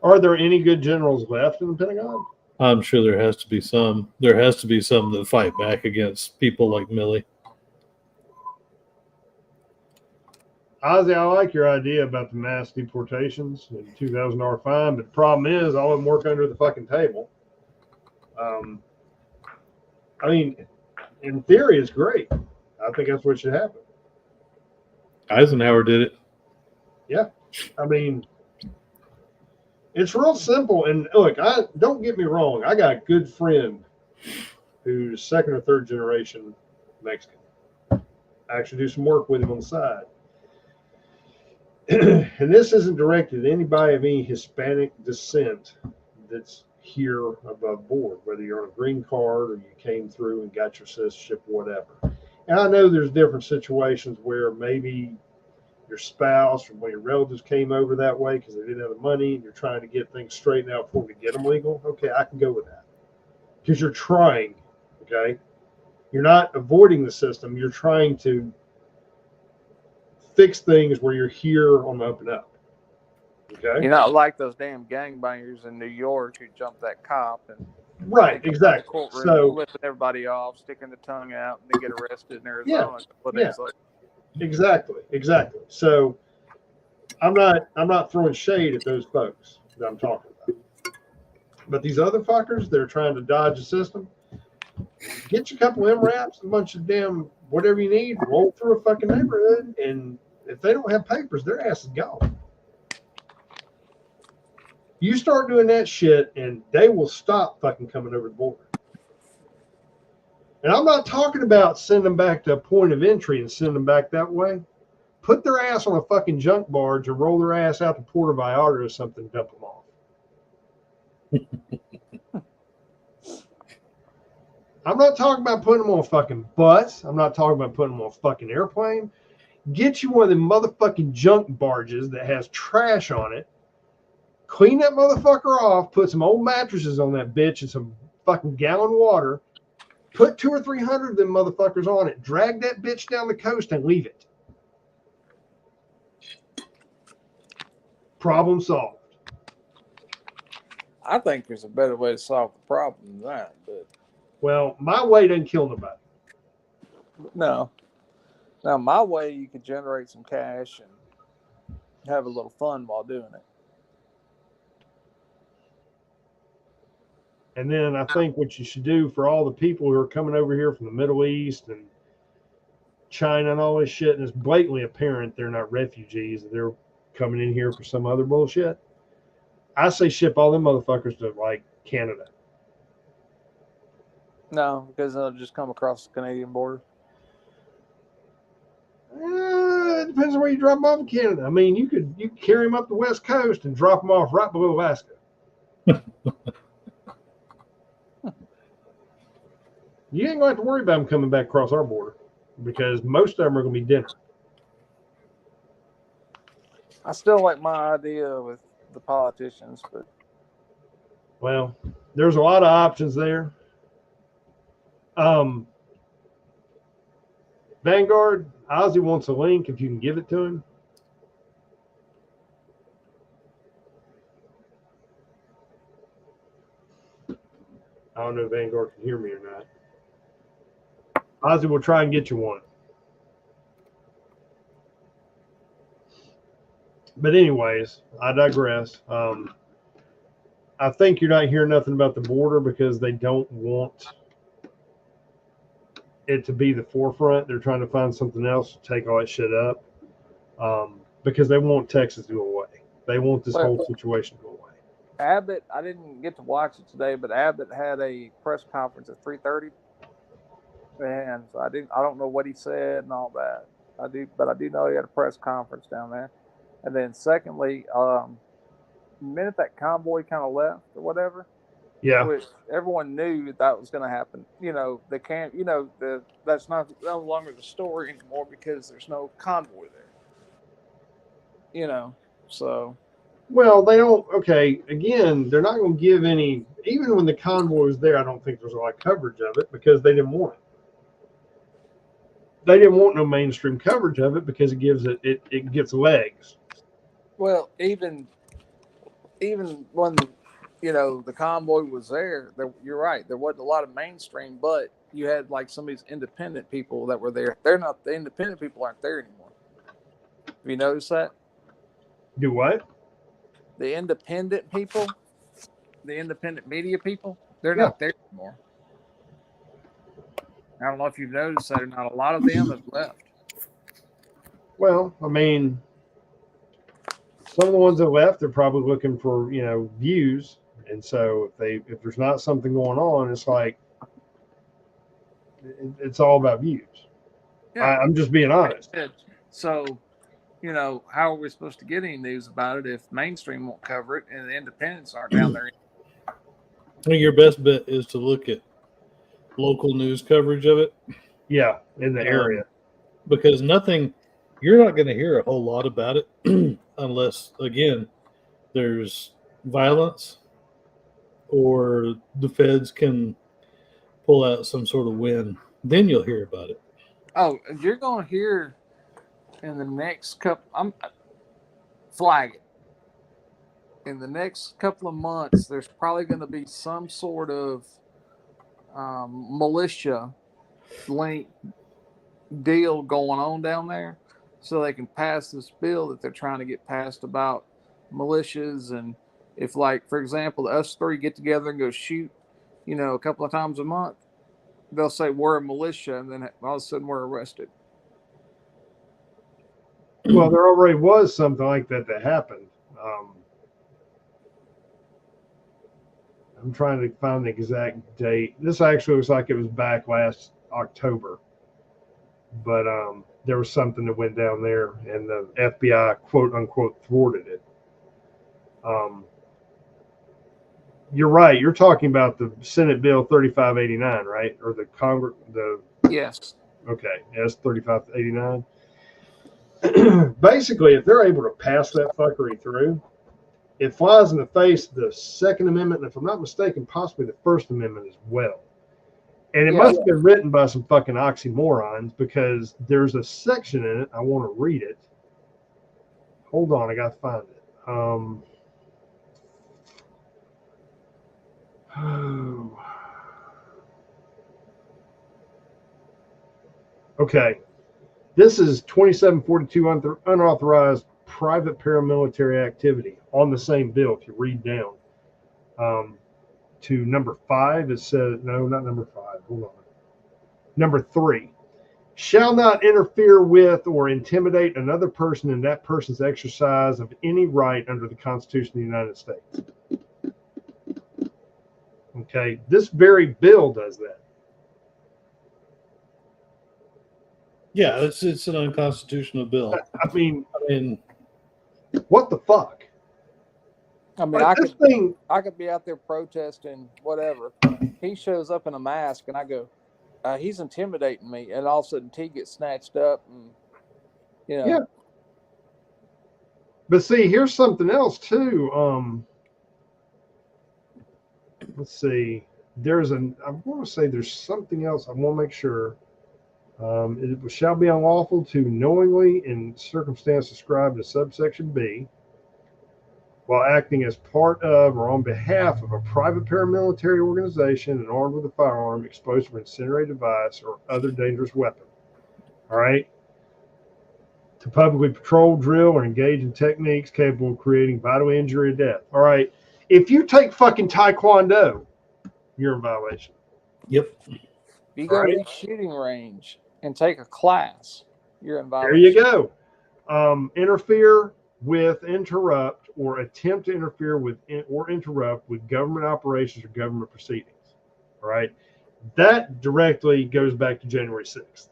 Are there any good generals left in the Pentagon? I'm sure there has to be some. There has to be some that fight back against people like Milley. Ozzy, I like your idea about the mass deportations and $2,000 fine, but the problem is all of them work under the fucking table. I mean, in theory, it's great. I think that's what should happen. Eisenhower did it. Yeah. I mean, it's real simple. And look, don't get me wrong. I got a good friend who's second or third generation Mexican. I actually do some work with him on the side. And this isn't directed at anybody of any Hispanic descent that's here above board, whether you're on a green card or you came through and got your citizenship, whatever. And I know there's different situations where maybe your spouse or one of your relatives came over that way because they didn't have the money and you're trying to get things straightened out before we get them legal. Okay, I can go with that. Because you're trying, okay? You're not avoiding the system. You're trying to fix things where you're here on the up and up. Okay? You're not like those damn gangbangers in New York who jumped that cop and right, exactly. So flipping everybody off, sticking the tongue out, and they get arrested in Arizona. Exactly. So I'm not throwing shade at those folks that I'm talking about. But these other fuckers that are trying to dodge the system, get you a couple of MRAPs, a bunch of damn whatever you need, roll through a fucking neighborhood, and if they don't have papers, their ass is gone. You start doing that shit, and they will stop fucking coming over the border. And I'm not talking about sending them back to a point of entry and send them back that way. Put their ass on a fucking junk barge and roll their ass out to Puerto Vallarta or something, dump them off. I'm not talking about putting them on a fucking bus. I'm not talking about putting them on a fucking airplane. Get you one of the motherfucking junk barges that has trash on it. Clean that motherfucker off. Put some old mattresses on that bitch and some fucking gallon water. Put 200 or 300 of them motherfuckers on it. Drag that bitch down the coast and leave it. Problem solved. I think there's a better way to solve the problem than that. But well, my way doesn't kill nobody. No. Now, my way, you could generate some cash and have a little fun while doing it. And then I think what you should do for all the people who are coming over here from the Middle East and China and all this shit, and it's blatantly apparent they're not refugees, they're coming in here for some other bullshit. I say ship all them motherfuckers to like Canada. No, because they'll just come across the Canadian border. It depends on where you drop them off in Canada. I mean, you could carry them up the West Coast and drop them off right below Alaska. You ain't going to have to worry about them coming back across our border because most of them are going to be dinner. I still like my idea with the politicians, but well, there's a lot of options there. Vanguard, Ozzy wants a link if you can give it to him. I don't know if Vanguard can hear me or not. Ozzy will try and get you one. But anyways, I digress. I think you're not hearing nothing about the border because they don't want it to be the forefront. They're trying to find something else to take all that shit up because they want Texas to go away. They want this whole situation to go away. Abbott, I didn't get to watch it today, but Abbott had a press conference at 3:30, and so I don't know what he said and all that. I do know he had a press conference down there. And then secondly, the minute that convoy kind of left or whatever, yeah, which everyone knew that was going to happen. You know, that's no longer the story anymore because there's no convoy there. You know, so. Well, they don't. Okay, again, they're not going to give any. Even when the convoy was there, I don't think there's a lot of coverage of it because they didn't want it. They didn't want no mainstream coverage of it because it gets legs. Well, even when the convoy was there, you're right. There wasn't a lot of mainstream, but you had like some of these independent people that were there. They're not the independent people aren't there anymore. Have you noticed that? Do what? The independent people, the independent media people, they're not there anymore. I don't know if you've noticed that or not. A lot of them have left. Well, I mean, some of the ones that left, they're probably looking for, views. And so if there's not something going on, it's like, it's all about views. Yeah. I'm just being honest. So, how are we supposed to get any news about it if mainstream won't cover it and the independents aren't down there? I think your best bet is to look at local news coverage of it. Yeah, in the area. Because you're not going to hear a whole lot about it unless, again, there's violence or the feds can pull out some sort of win. Then you'll hear about it. Oh, you're going to hear in the next couple, flag it. In the next couple of months, there's probably going to be some sort of militia link deal going on down there so they can pass this bill that they're trying to get passed about militias. And if, like, for example, us three get together and go shoot, a couple of times a month, they'll say we're a militia, and then all of a sudden we're arrested. Well, there already was something like that happened. I'm trying to find the exact date. This actually looks like it was back last October. But there was something that went down there, and the FBI, quote unquote, thwarted it. You're right. You're talking about the Senate Bill 3589, right? Or the Congress, Yes. Okay, S 3589. Basically, if they're able to pass that fuckery through, it flies in the face of the Second Amendment, and if I'm not mistaken, possibly the First Amendment as well. And it must have been written by some fucking oxymorons because there's a section in it. I want to read it. Hold on, I got to find it. Okay. This is 2742 unauthorized private paramilitary activity on the same bill. If you read down to number 5, it says, no, not number 5. Hold on. Number 3, shall not interfere with or intimidate another person in that person's exercise of any right under the Constitution of the United States. Okay, this very bill does that. Yeah, it's an unconstitutional bill. I mean, what the fuck? I mean, I could be out there protesting, whatever. He shows up in a mask, and I go, he's intimidating me, and all of a sudden, T gets snatched up, and Yeah. But see, here's something else too. Let's see. I want to say there's something else. I want to make sure. It shall be unlawful to knowingly, in circumstance described in subsection B, while acting as part of or on behalf of a private paramilitary organization and armed with a firearm, explosive or incendiary device, or other dangerous weapon. All right? To publicly patrol, drill, or engage in techniques capable of creating bodily injury or death. All right? If you take fucking Taekwondo, you're in violation. Yep. If you go to the shooting range and take a class, you're in violation. There you go. Interfere with, interrupt, or attempt to interfere with or interrupt with government operations or government proceedings. All right. That directly goes back to January 6th.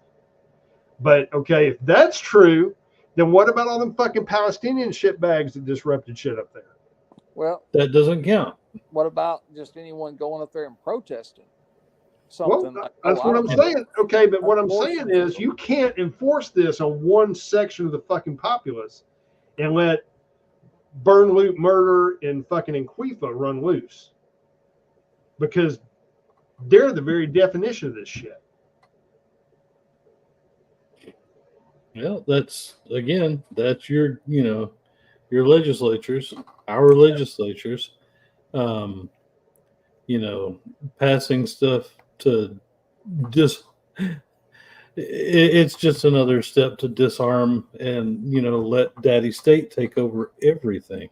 But, okay, if that's true, then what about all them fucking Palestinian shitbags that disrupted shit up there? Well, that doesn't count. What about just anyone going up there and protesting? Something well, that's what I'm saying. Okay, but what I'm saying is you can't enforce this on one section of the fucking populace and let burn, loot, murder, and fucking Antifa run loose. Because they're the very definition of this shit. Well, that's your, your legislatures, our legislatures, passing stuff to it's just another step to disarm and, let Daddy State take over everything.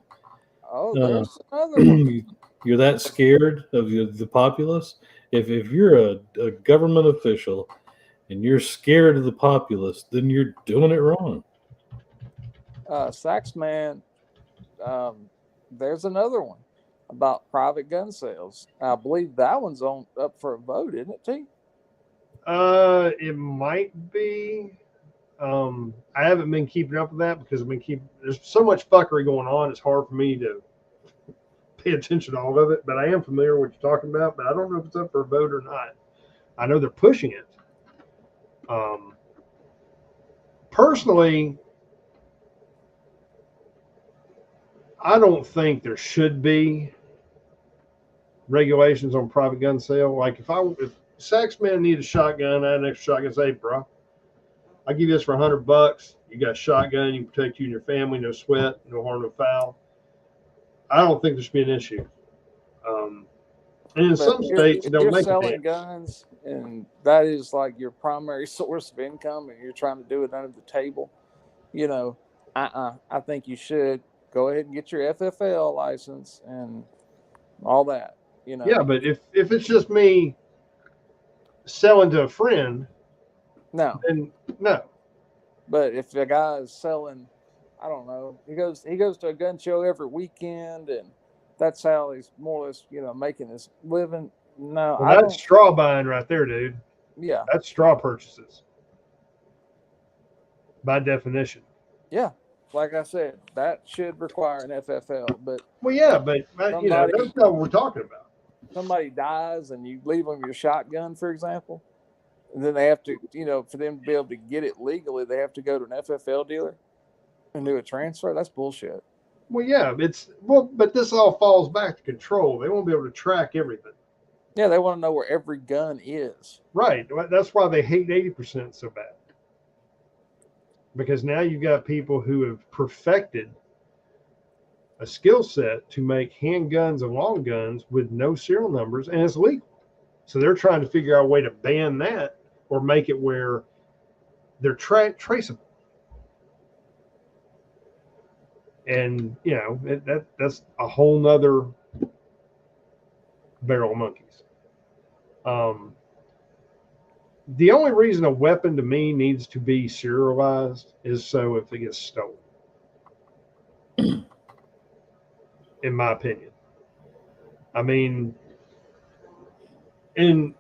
Oh, there's another one. You're that scared of the populace? If you're a government official and you're scared of the populace, then you're doing it wrong. Saxman, there's another one about private gun sales. I believe that one's up for a vote, isn't it, T? It might be. I haven't been keeping up with that because there's so much fuckery going on. It's hard for me to pay attention to all of it, but I am familiar with what you're talking about, but I don't know if it's up for a vote or not. I know they're pushing it. Personally, I don't think there should be regulations on private gun sale. Like if Saxman need a shotgun, I had an extra shotgun, say, hey, bro, I'll give you this for $100. You got a shotgun, you can protect you and your family, no sweat, no harm, no foul. I don't think there should be an issue. And in some states, they'll make selling guns, and that is like your primary source of income, and you're trying to do it under the table. I think you should go ahead and get your FFL license and all that. Yeah, but if it's just me selling to a friend, then no. But if the guy is selling, I don't know, he goes to a gun show every weekend, and that's how he's more or less, making his living. No, well, that's straw buying right there, dude. Yeah, that's straw purchases by definition. Yeah, like I said, that should require an FFL. But well, yeah, but that's not what we're talking about. Somebody dies and you leave them your shotgun, for example, and then they have to, for them to be able to get it legally, they have to go to an FFL dealer and do a transfer. That's bullshit. Well, yeah, but this all falls back to control. They won't be able to track everything. Yeah, they want to know where every gun is. Right. That's why they hate 80% so bad. Because now you've got people who have perfected a skill set to make handguns and long guns with no serial numbers, and it's legal. So they're trying to figure out a way to ban that or make it where they're traceable. And, that's a whole nother barrel of monkeys. The only reason a weapon to me needs to be serialized is so if it gets stolen. In my opinion. I mean, in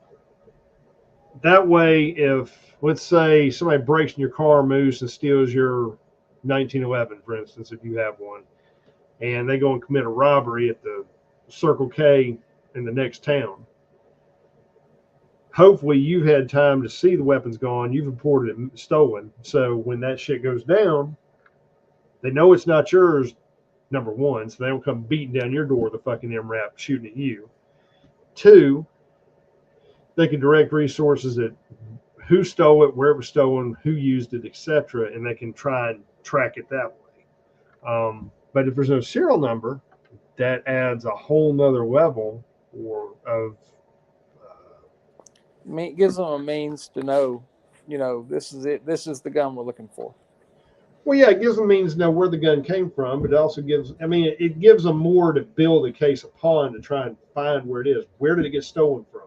that way, if, let's say, somebody breaks in your car, moves and steals your 1911, for instance, if you have one, and they go and commit a robbery at the Circle K in the next town, hopefully you've had time to see the weapons gone, you've reported it stolen, so when that shit goes down, they know it's not yours, number one, so they don't come beating down your door with a fucking MRAP shooting at you. Two, they can direct resources at who stole it, where it was stolen, who used it, etc., and they can try and track it that way. But if there's no serial number, that adds a whole nother level of. It gives them a means to know, this is it. This is the gun we're looking for. Well, yeah, it gives them means to know where the gun came from, but it also it gives them more to build a case upon to try and find where it is. Where did it get stolen from?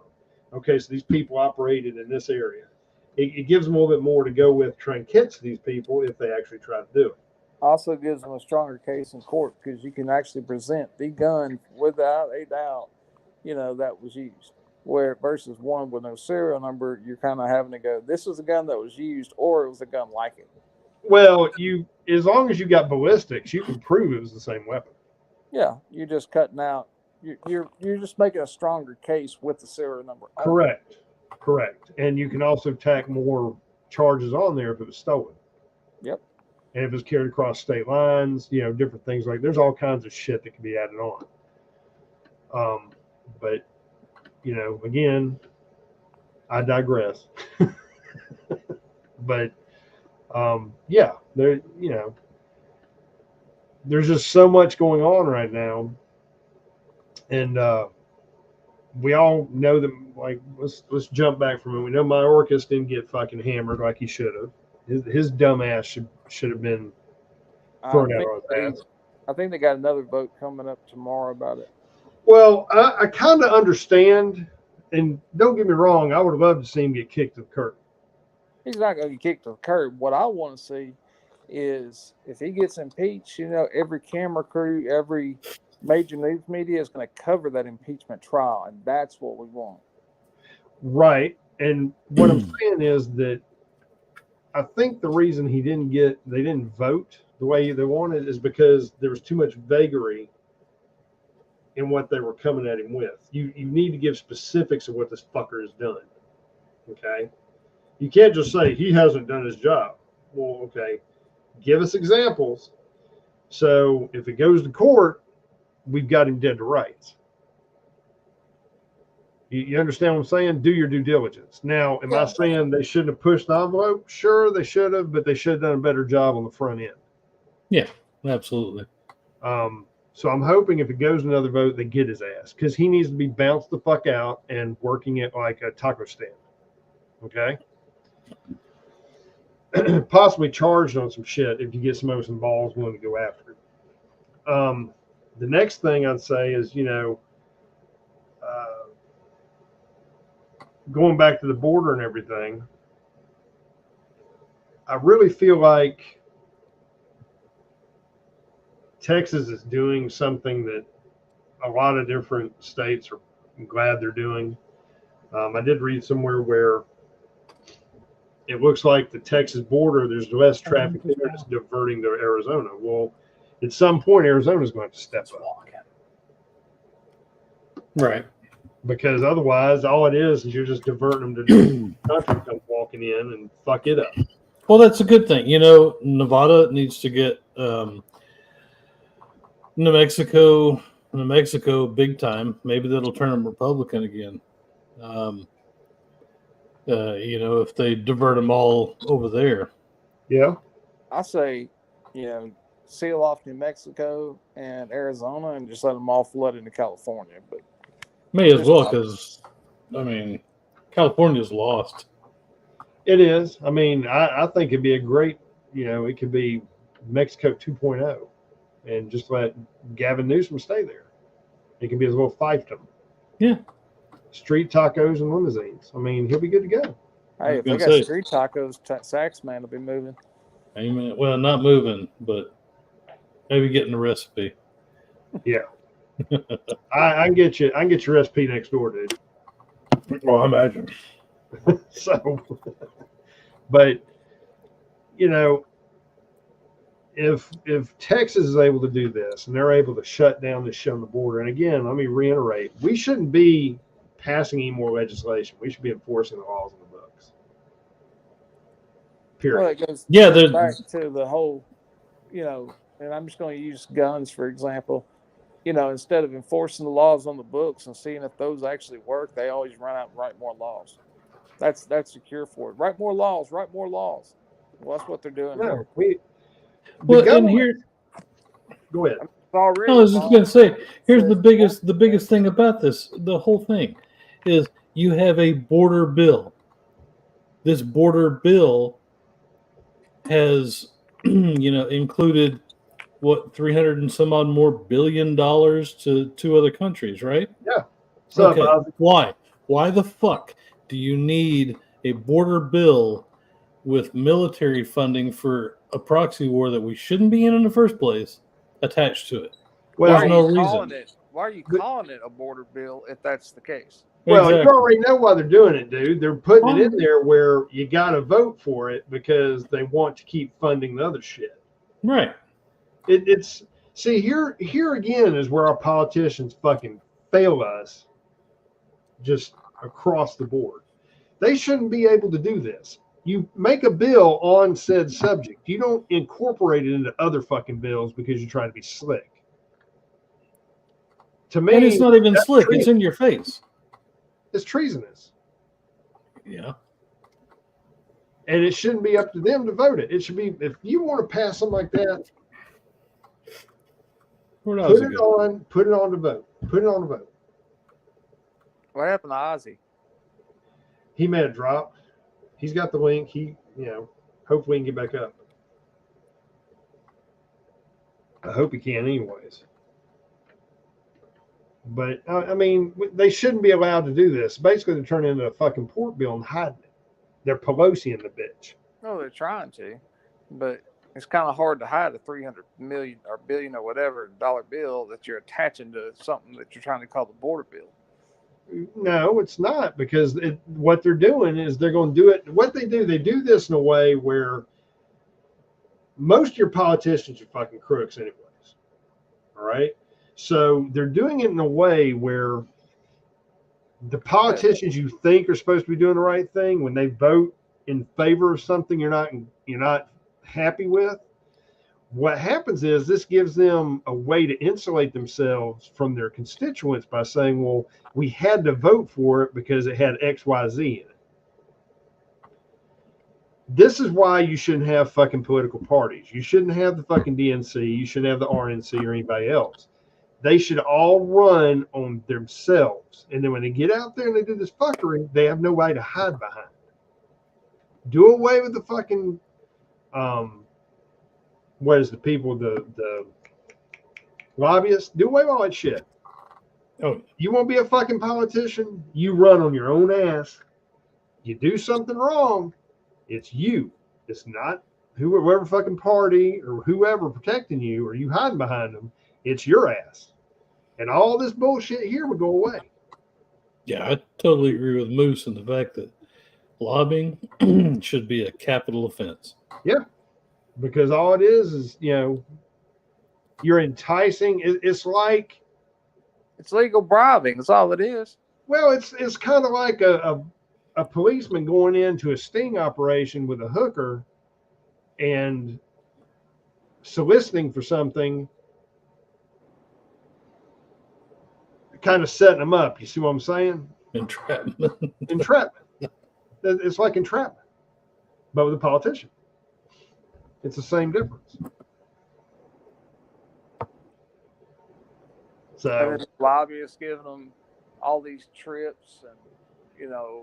Okay, so these people operated in this area. It gives them a little bit more to go with, try and catch these people if they actually try to do it. Also gives them a stronger case in court because you can actually present the gun without a doubt, that was used. Where versus one with no serial number, you're kind of having to go, this is a gun that was used, or it was a gun like it. Well, as long as you got ballistics, you can prove it was the same weapon. Yeah, you're just cutting out. You're just making a stronger case with the serial number. Correct. And you can also tack more charges on there if it was stolen. Yep. And if it's carried across state lines, different things like. There's all kinds of shit that can be added on. But again, I digress. But yeah, there's just so much going on right now, and we all know that. Like, let's jump back from it. We know Mayorkas didn't get fucking hammered like he should have. His dumb ass should have been thrown out on his ass. I think they got another vote coming up tomorrow about it. Well, I kind of understand, and don't get me wrong, I would have loved to see him get kicked to the curb. He's not going to get kicked to the curb. What I want to see is if he gets impeached, every camera crew, every major news media is going to cover that impeachment trial, and that's what we want. Right. And what I'm saying is that I think the reason they didn't vote the way they wanted is because there was too much vagary in what they were coming at him with. You need to give specifics of what this fucker has done. Okay? You can't just say he hasn't done his job. Well, okay. Give us examples. So if it goes to court, we've got him dead to rights. You understand what I'm saying? Do your due diligence. Now, am I saying they shouldn't have pushed the envelope? Sure, they should have, but they should have done a better job on the front end. Yeah, absolutely. So I'm hoping if it goes another vote, they get his ass, because he needs to be bounced the fuck out and working it like a taco stand. Okay? Possibly charged on some shit if you get somebody with some balls willing to go after it. The next thing I'd say is, going back to the border and everything, I really feel like Texas is doing something that a lot of different states are glad they're doing. I did read somewhere where it looks like the Texas border, there's less traffic there, it's diverting to Arizona. Well, at some point, Arizona's going to have to step up. Right. Because otherwise, all it is you're just diverting them to the country come walking in and fuck it up. Well, that's a good thing. Nevada needs to get New Mexico big time. Maybe that'll turn them Republican again. If they divert them all over there. Yeah. I say, seal off New Mexico and Arizona and just let them all flood into California. But may as well, because California's lost. It is. I think it'd be a great, it could be Mexico 2.0 and just let Gavin Newsom stay there. It could be his little fiefdom. Yeah. Street tacos and limousines. He'll be good to go. Hey, if they got street tacos, Saxman will be moving. Amen. Well, not moving, but maybe getting the recipe. Yeah. I can get you. I can get your recipe next door, dude. Well, I imagine. So, but if Texas is able to do this and they're able to shut down this shit on the border, and again, let me reiterate, we shouldn't be passing any more legislation. We should be enforcing the laws in the books. Period. Well, it goes back to the whole, and I'm just going to use guns for example. instead of enforcing the laws on the books and seeing if those actually work, they always run out and write more laws. That's the cure for it. Write more laws. Write more laws. Well, that's what they're doing here. And here, go ahead. I was just going to say, here's the biggest thing about this. The whole thing is you have a border bill. This border bill has, included what, 300 and some odd more $billion to two other countries, right? Yeah. So okay. Why the fuck do you need a border bill with military funding for a proxy war that we shouldn't be in the first place attached to it? Well, there's no reason. Why are you calling it a border bill if that's the case? Well, exactly. You already know why they're doing it, dude. They're putting it in there where you got to vote for it because they want to keep funding the other shit. Right. See, here again is where our politicians fucking fail us just across the board. They shouldn't be able to do this. You make a bill on said subject. You don't incorporate it into other fucking bills because you're trying to be slick. To me, and it's not even slick. It's in your face. It's treasonous. Yeah. And it shouldn't be up to them to vote it. It should be, if you want to pass something like that, put it on the vote. Put it on the vote. What happened to Ozzy? He made a drop. He's got the link. Hopefully he can get back up. I hope he can anyways. But, they shouldn't be allowed to do this. Basically, they're turning into a fucking pork bill and hiding it. They're Pelosi in the bitch. No, they're trying to. But it's kind of hard to hide a $300 million or billion or whatever dollar bill that you're attaching to something that you're trying to call the border bill. No, it's not, because what they're doing is they're going to do it. What they do this in a way where most of your politicians are fucking crooks anyways. All right? So they're doing it in a way where the politicians you think are supposed to be doing the right thing, when they vote in favor of something you're not happy with, what happens is this gives them a way to insulate themselves from their constituents by saying, well, we had to vote for it because it had XYZ in it. This is why you shouldn't have fucking political parties. You shouldn't have the fucking DNC. You shouldn't have the RNC or anybody else. They should all run on themselves. And then when they get out there and they do this fuckery, they have no way to hide behind it. Do away with the fucking, what is the people, the lobbyists? Do away with all that shit. Oh, you want to be a fucking politician? You run on your own ass. You do something wrong, it's you. It's not whoever fucking party or whoever protecting you or you hiding behind them. It's your ass. And all this bullshit here would go away. Yeah, I totally agree with Moose in the fact that lobbying should be a capital offense. Yeah. Because all it is, you're enticing. It's like. It's legal bribing. That's all it is. Well, it's kind of like a policeman going into a sting operation with a hooker and soliciting for something, kind of setting them up. You see what I'm saying? Entrapment. It's like entrapment, but with a politician. It's the same difference. So lobbyists giving them all these trips and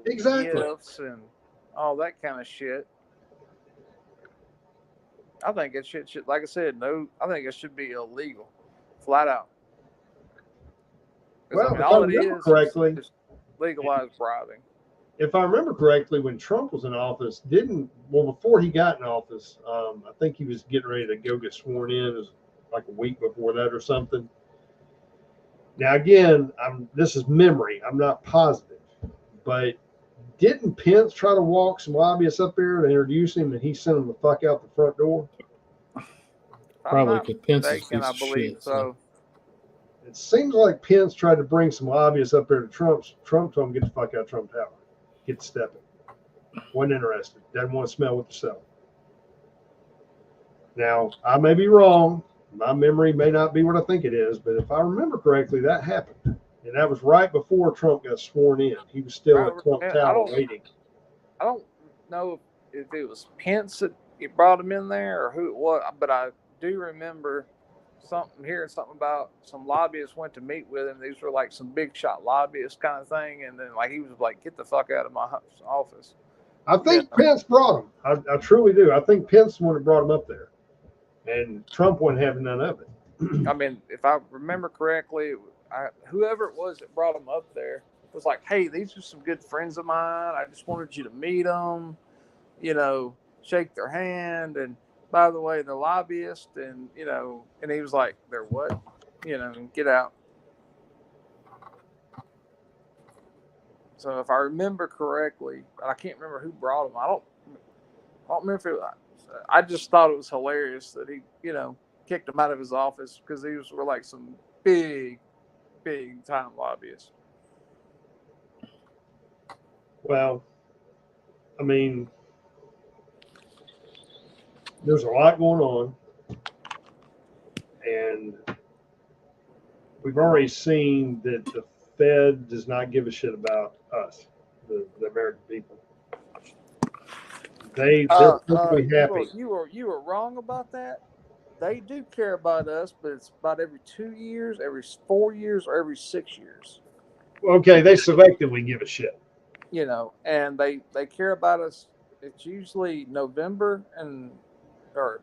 exactly. gifts and all that kind of shit. I think it should like I said, I think it should be illegal, flat out. Well, all it is legalized bribing. If I remember correctly, when Trump was in office, before he got in office, I think he was getting ready to go get sworn in. It was like a week before that or something. Now, again, this is memory. I'm not positive. But didn't Pence try to walk some lobbyists up there and introduce him, and he sent them the fuck out the front door? Probably because Pence is I believe shit, so. It seems like Pence tried to bring some lobbyists up there to Trump. Trump told him, get the fuck out of Trump Tower. Get stepping. Wasn't interested. Doesn't want to smell what they're selling. Now, I may be wrong, My memory may not be what I think it is, but if I remember correctly, that happened. And that was right before Trump got sworn in. He was still at Trump Tower waiting. I don't know if it was Pence that brought him in there or who it was, but I do remember hearing something about some lobbyists went to meet with him. These were like some big shot lobbyists kind of thing. And then like he was like, get the fuck out of my office. I think Pence brought him. I truly do. I think Pence the one that brought him up there. And Trump wouldn't have none of it. I mean, if I remember correctly, whoever it was that brought him up there was like, hey, these are some good friends of mine. I just wanted you to meet them, shake their hand. And by the way, they're lobbyists. And, and he was like, they're what? Get out. So if I remember correctly, I can't remember who brought him. I don't remember if it was, I just thought it was hilarious that he, kicked him out of his office because these were like some big time lobbyists. Well, I mean, there's a lot going on, and we've already seen that the Fed does not give a shit about us, the American people. They're perfectly happy. You were wrong about that. They do care about us, but it's about every 2 years, every 4 years, or every 6 years. Okay, they selectively give a shit. And they care about us. It's usually November or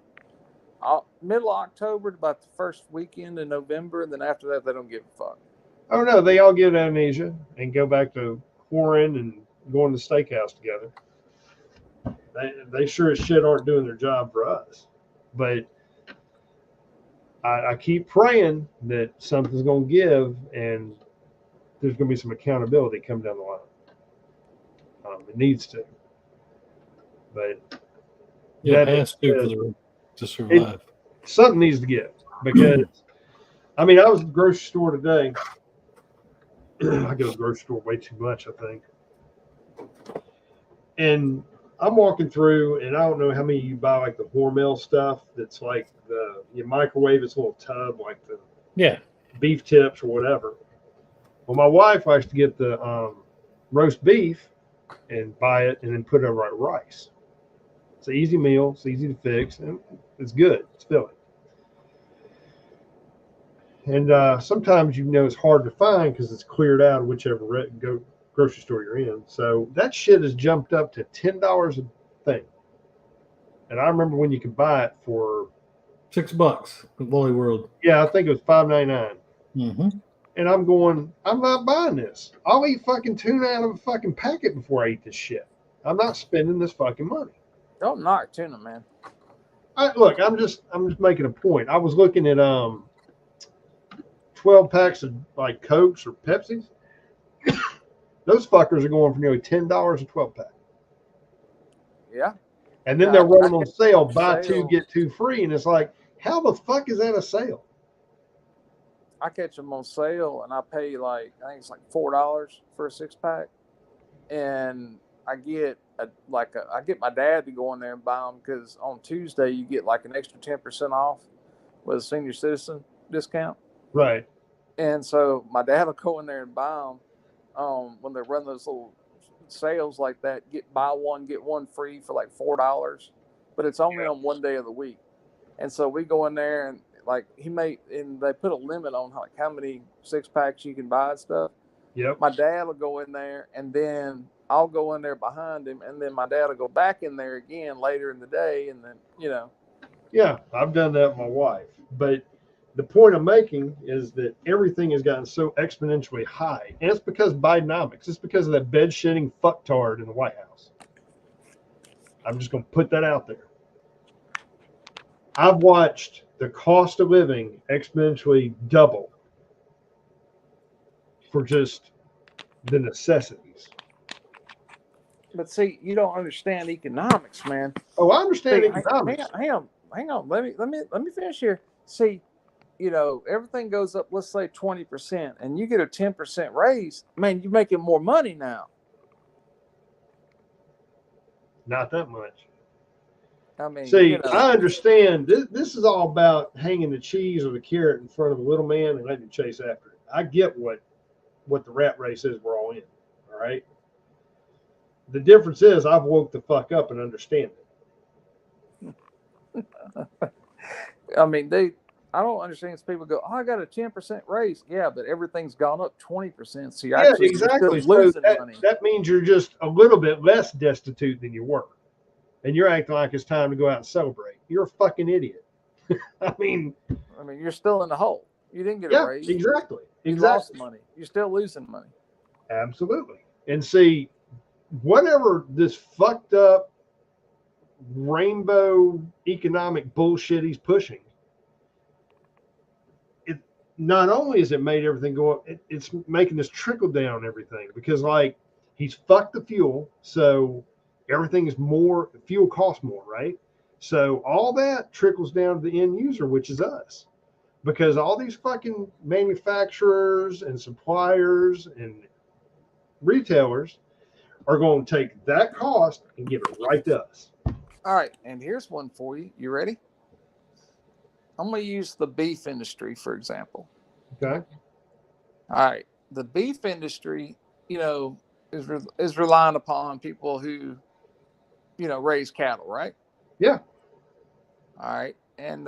middle of October to about the first weekend in November, and then after that, they don't give a fuck. Oh no, they all get amnesia and go back to whoring and going to the steakhouse together. They sure as shit aren't doing their job for us. But I keep praying that something's going to give and there's going to be some accountability coming down the line. It needs to. But it has to survive. Something needs to give because, I mean, I was at the grocery store today. I go to the grocery store way too much, I think. And I'm walking through, and I don't know how many you buy, like the Hormel stuff that's like you microwave this little tub, like the beef tips or whatever. Well, my wife likes to get the roast beef and buy it and then put it over like rice. It's an easy meal. It's easy to fix. And it's good. It's filling. And sometimes, it's hard to find because it's cleared out of whichever grocery store you're in. So that shit has jumped up to $10 a thing. And I remember when you could buy it for $6 at Wally World. Yeah, I think it was $5.99. Mm-hmm. And I'm going, I'm not buying this. I'll eat fucking tuna out of a fucking packet before I eat this shit. I'm not spending this fucking money. Don't knock tuna, man. Look, I'm just making a point. I was looking at 12 packs of like Cokes or Pepsis. Those fuckers are going for nearly $10 a 12 pack. Yeah. And then they're running on sale, buy two, get two free. And it's like, how the fuck is that a sale? I catch them on sale and I pay I think it's like $4 for a 6-pack. And I get I get my dad to go in there and buy them because on Tuesday you get like an extra 10% off with a senior citizen discount. Right. And so my dad will go in there and buy them when they run those little sales like that. Buy one, get one free for like $4, but it's only on one day of the week. And so we go in there and they put a limit on how many 6-packs you can buy and stuff. Yep. My dad will go in there and then I'll go in there behind him, and then my dad will go back in there again later in the day, and then Yeah, I've done that with my wife, but the point I'm making is that everything has gotten so exponentially high, and it's because Bidenomics. It's because of that bed-shitting fucktard in the White House. I'm just going to put that out there. I've watched the cost of living exponentially double for just the necessities. But see, you don't understand economics, man. Oh, I understand economics. Hang on. Let me finish here. See, everything goes up, let's say 20%, and you get a 10% raise. Man, you're making more money now. Not that much. I mean, see, I understand this is all about hanging the cheese or the carrot in front of a little man and letting him chase after it. I get what the rat race is we're all in. All right. The difference is I've woke the fuck up and understand it. I mean, I don't understand. People go, "Oh, I got a 10% raise." Yeah, but everything's gone up 20%. So you're exactly. Still losing money. That means you're just a little bit less destitute than you were, and you're acting like it's time to go out and celebrate. You're a fucking idiot. I mean, you're still in the hole. You didn't get a raise. Exactly. You lost money. You're still losing money. Absolutely. And see, whatever this fucked up rainbow economic bullshit he's pushing, it not only has it made everything go up, it's making this trickle down everything, because like he's fucked the fuel, so everything is more, fuel costs more, right? So all that trickles down to the end user, which is us, because all these fucking manufacturers and suppliers and retailers are going to take that cost and give it right to us. All right, and here's one for you. You ready? I'm going to use the beef industry, for example. Okay. All right. The beef industry, is relying upon people who, raise cattle, right? Yeah. All right. And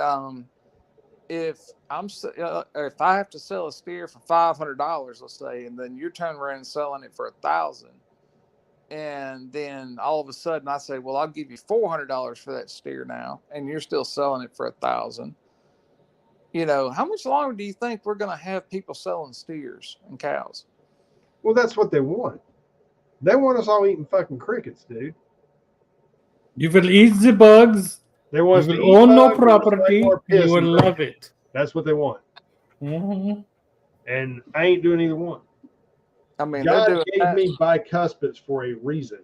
if I have to sell a steer for $500, let's say, and then you're turning around and selling it for $1,000, and then all of a sudden I say, well, I'll give you $400 for that steer now, and you're still selling it for $1,000. How much longer do you think we're going to have people selling steers and cows? Well, that's what they want. They want us all eating fucking crickets, dude. You will eat the bugs. They want you will own no property. You will love it. That's what they want. Mm-hmm. And I ain't doing either one. I mean, God gave me bicuspids for a reason.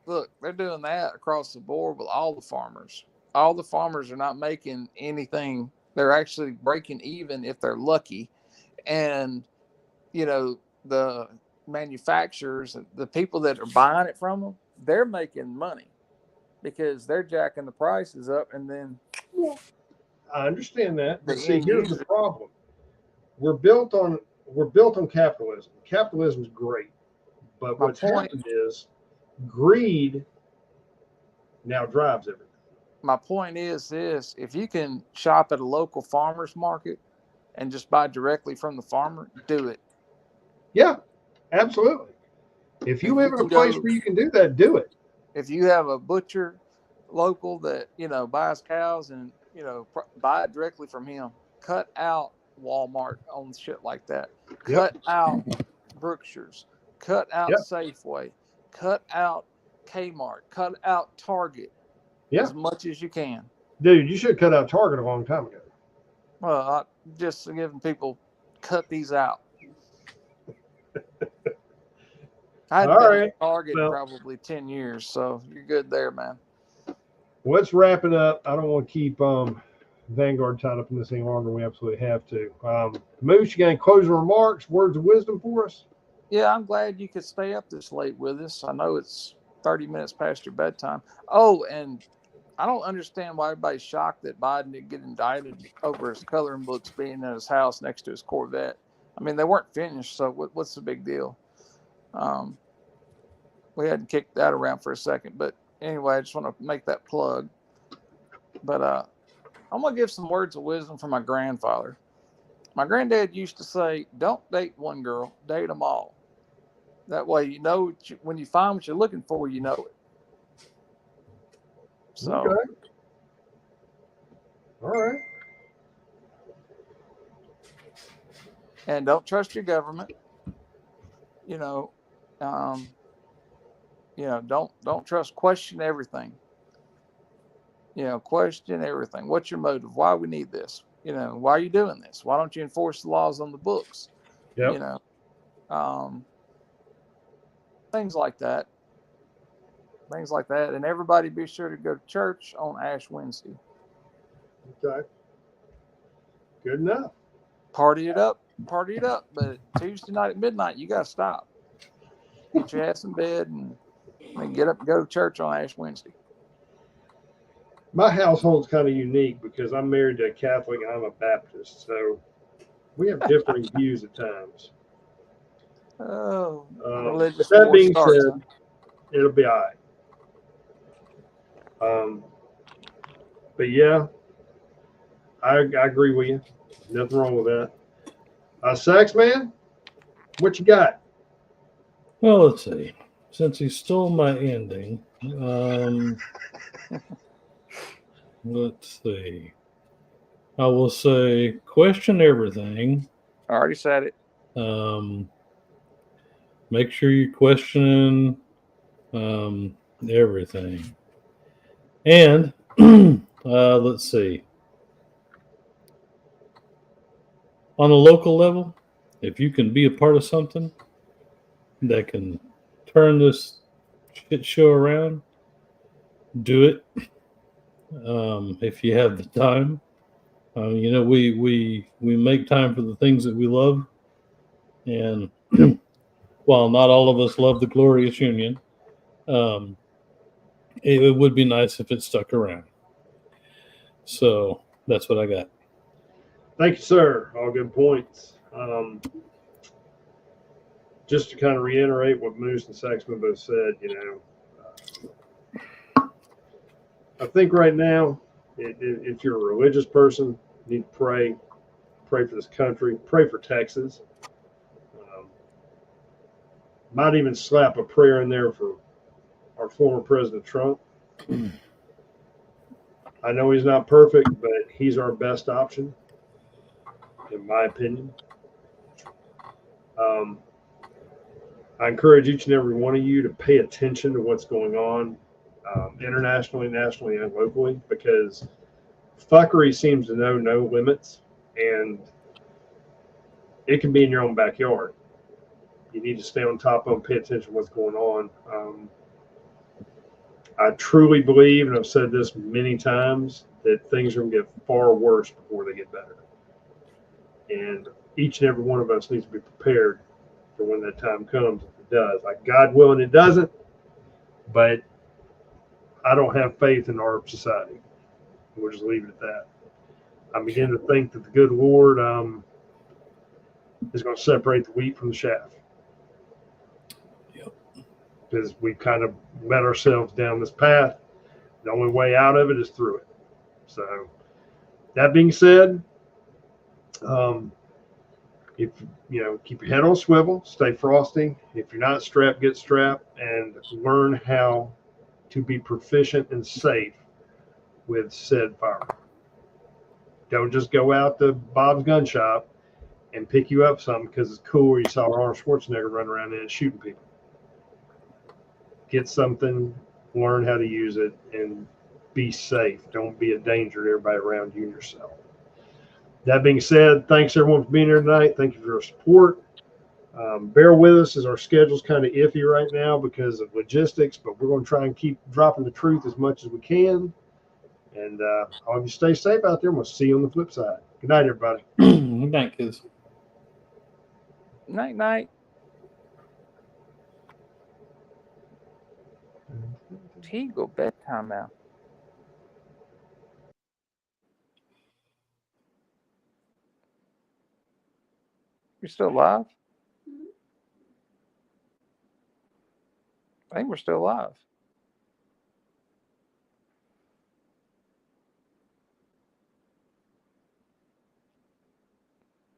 Look, they're doing that across the board with all the farmers. All the farmers are not making anything. They're actually breaking even if they're lucky. And, the manufacturers, the people that are buying it from them, they're making money because they're jacking the prices up. And then I understand that. But see, here's the problem. We're built on capitalism. Capitalism is great. But what's happened is greed now drives everything. My point is this: if you can shop at a local farmer's market and just buy directly from the farmer, do it. Yeah, absolutely. If you live in a place where you can do that, do it. If you have a butcher local that, buys cows and, buy it directly from him, cut out Walmart on shit like that. Cut out Brookshire's, cut out Safeway, cut out Kmart, cut out Target. As much as you can. Dude, you should cut out Target a long time ago. Well, I'm just giving people, cut these out. I've been at Target probably 10 years, so you're good there, man. Let's wrap it up. I don't want to keep Vanguard tied up in this any longer than we absolutely have to. Moose, you got any closing remarks, words of wisdom for us? Yeah, I'm glad you could stay up this late with us. I know it's 30 minutes past your bedtime. Oh, and I don't understand why everybody's shocked that Biden didn't get indicted over his coloring books being in his house next to his Corvette. I mean, they weren't finished, so what's the big deal? We hadn't kicked that around for a second, but anyway, I just want to make that plug. But I'm going to give some words of wisdom from my grandfather. My granddad used to say, don't date one girl, date them all. That way, when you find what you're looking for, you know it. So, okay. All right. And don't trust your government. Don't trust. Question everything. Question everything. What's your motive? Why we need this? Why are you doing this? Why don't you enforce the laws on the books? Yep. Things like that. And everybody be sure to go to church on Ash Wednesday. Okay. Good enough. Party it up. But Tuesday night at midnight, you got to stop. Get your ass in bed and get up and go to church on Ash Wednesday. my household's kind of unique because I'm married to a Catholic and I'm a Baptist, so we have differing views at times. Oh, But religious that war being starts. said, it'll be all right. But yeah, I agree with you. Nothing wrong with that. Sax man, what you got? Well, let's see. Since he stole my ending, let's see. I will say question everything. I already said it. Make sure you're questioning everything. And let's see. On a local level, if you can be a part of something that can turn this shit show around, do it. If you have the time, we make time for the things that we love, and while not all of us love the Glorious Union, it would be nice if it stuck around. So that's what I got. Thank you, sir. All good points. Just to kind of reiterate what Moose and Saxman both said, I think right now, if you're a religious person, you need to pray for this country, pray for Texas. Might even slap a prayer in there for our former President Trump. I know he's not perfect, but he's our best option, in my opinion. I encourage each and every one of you to pay attention to what's going on internationally, nationally, and locally, because fuckery seems to know no limits, and it can be in your own backyard. You need to stay on top of them, pay attention to what's going on. I truly believe, and I've said this many times, that things are going to get far worse before they get better. And each and every one of us needs to be prepared for when that time comes, if it does. Like, God willing, it doesn't, but I don't have faith in our society. We'll just leave it at that. I begin to think that the good Lord is going to separate the wheat from the chaff. Yep. Because we've kind of led ourselves down this path. The only way out of it is through it. So, that being said, if keep your head on a swivel, stay frosty. If you're not strapped, get strapped, and learn how to be proficient and safe with said firearm. Don't just go out to Bob's gun shop and pick you up something because it's cool or you saw Arnold Schwarzenegger running around in it shooting people. Get something, learn how to use it, and be safe. Don't be a danger to everybody around you and yourself. That being said, thanks everyone for being here tonight. Thank you for your support. Bear with us as our schedule's kind of iffy right now because of logistics, but we're going to try and keep dropping the truth as much as we can. And all of you stay safe out there, and we'll see you on the flip side. Good night, everybody. Good night, kids. Night, night. He go bedtime now. You're still alive? I think we're still alive.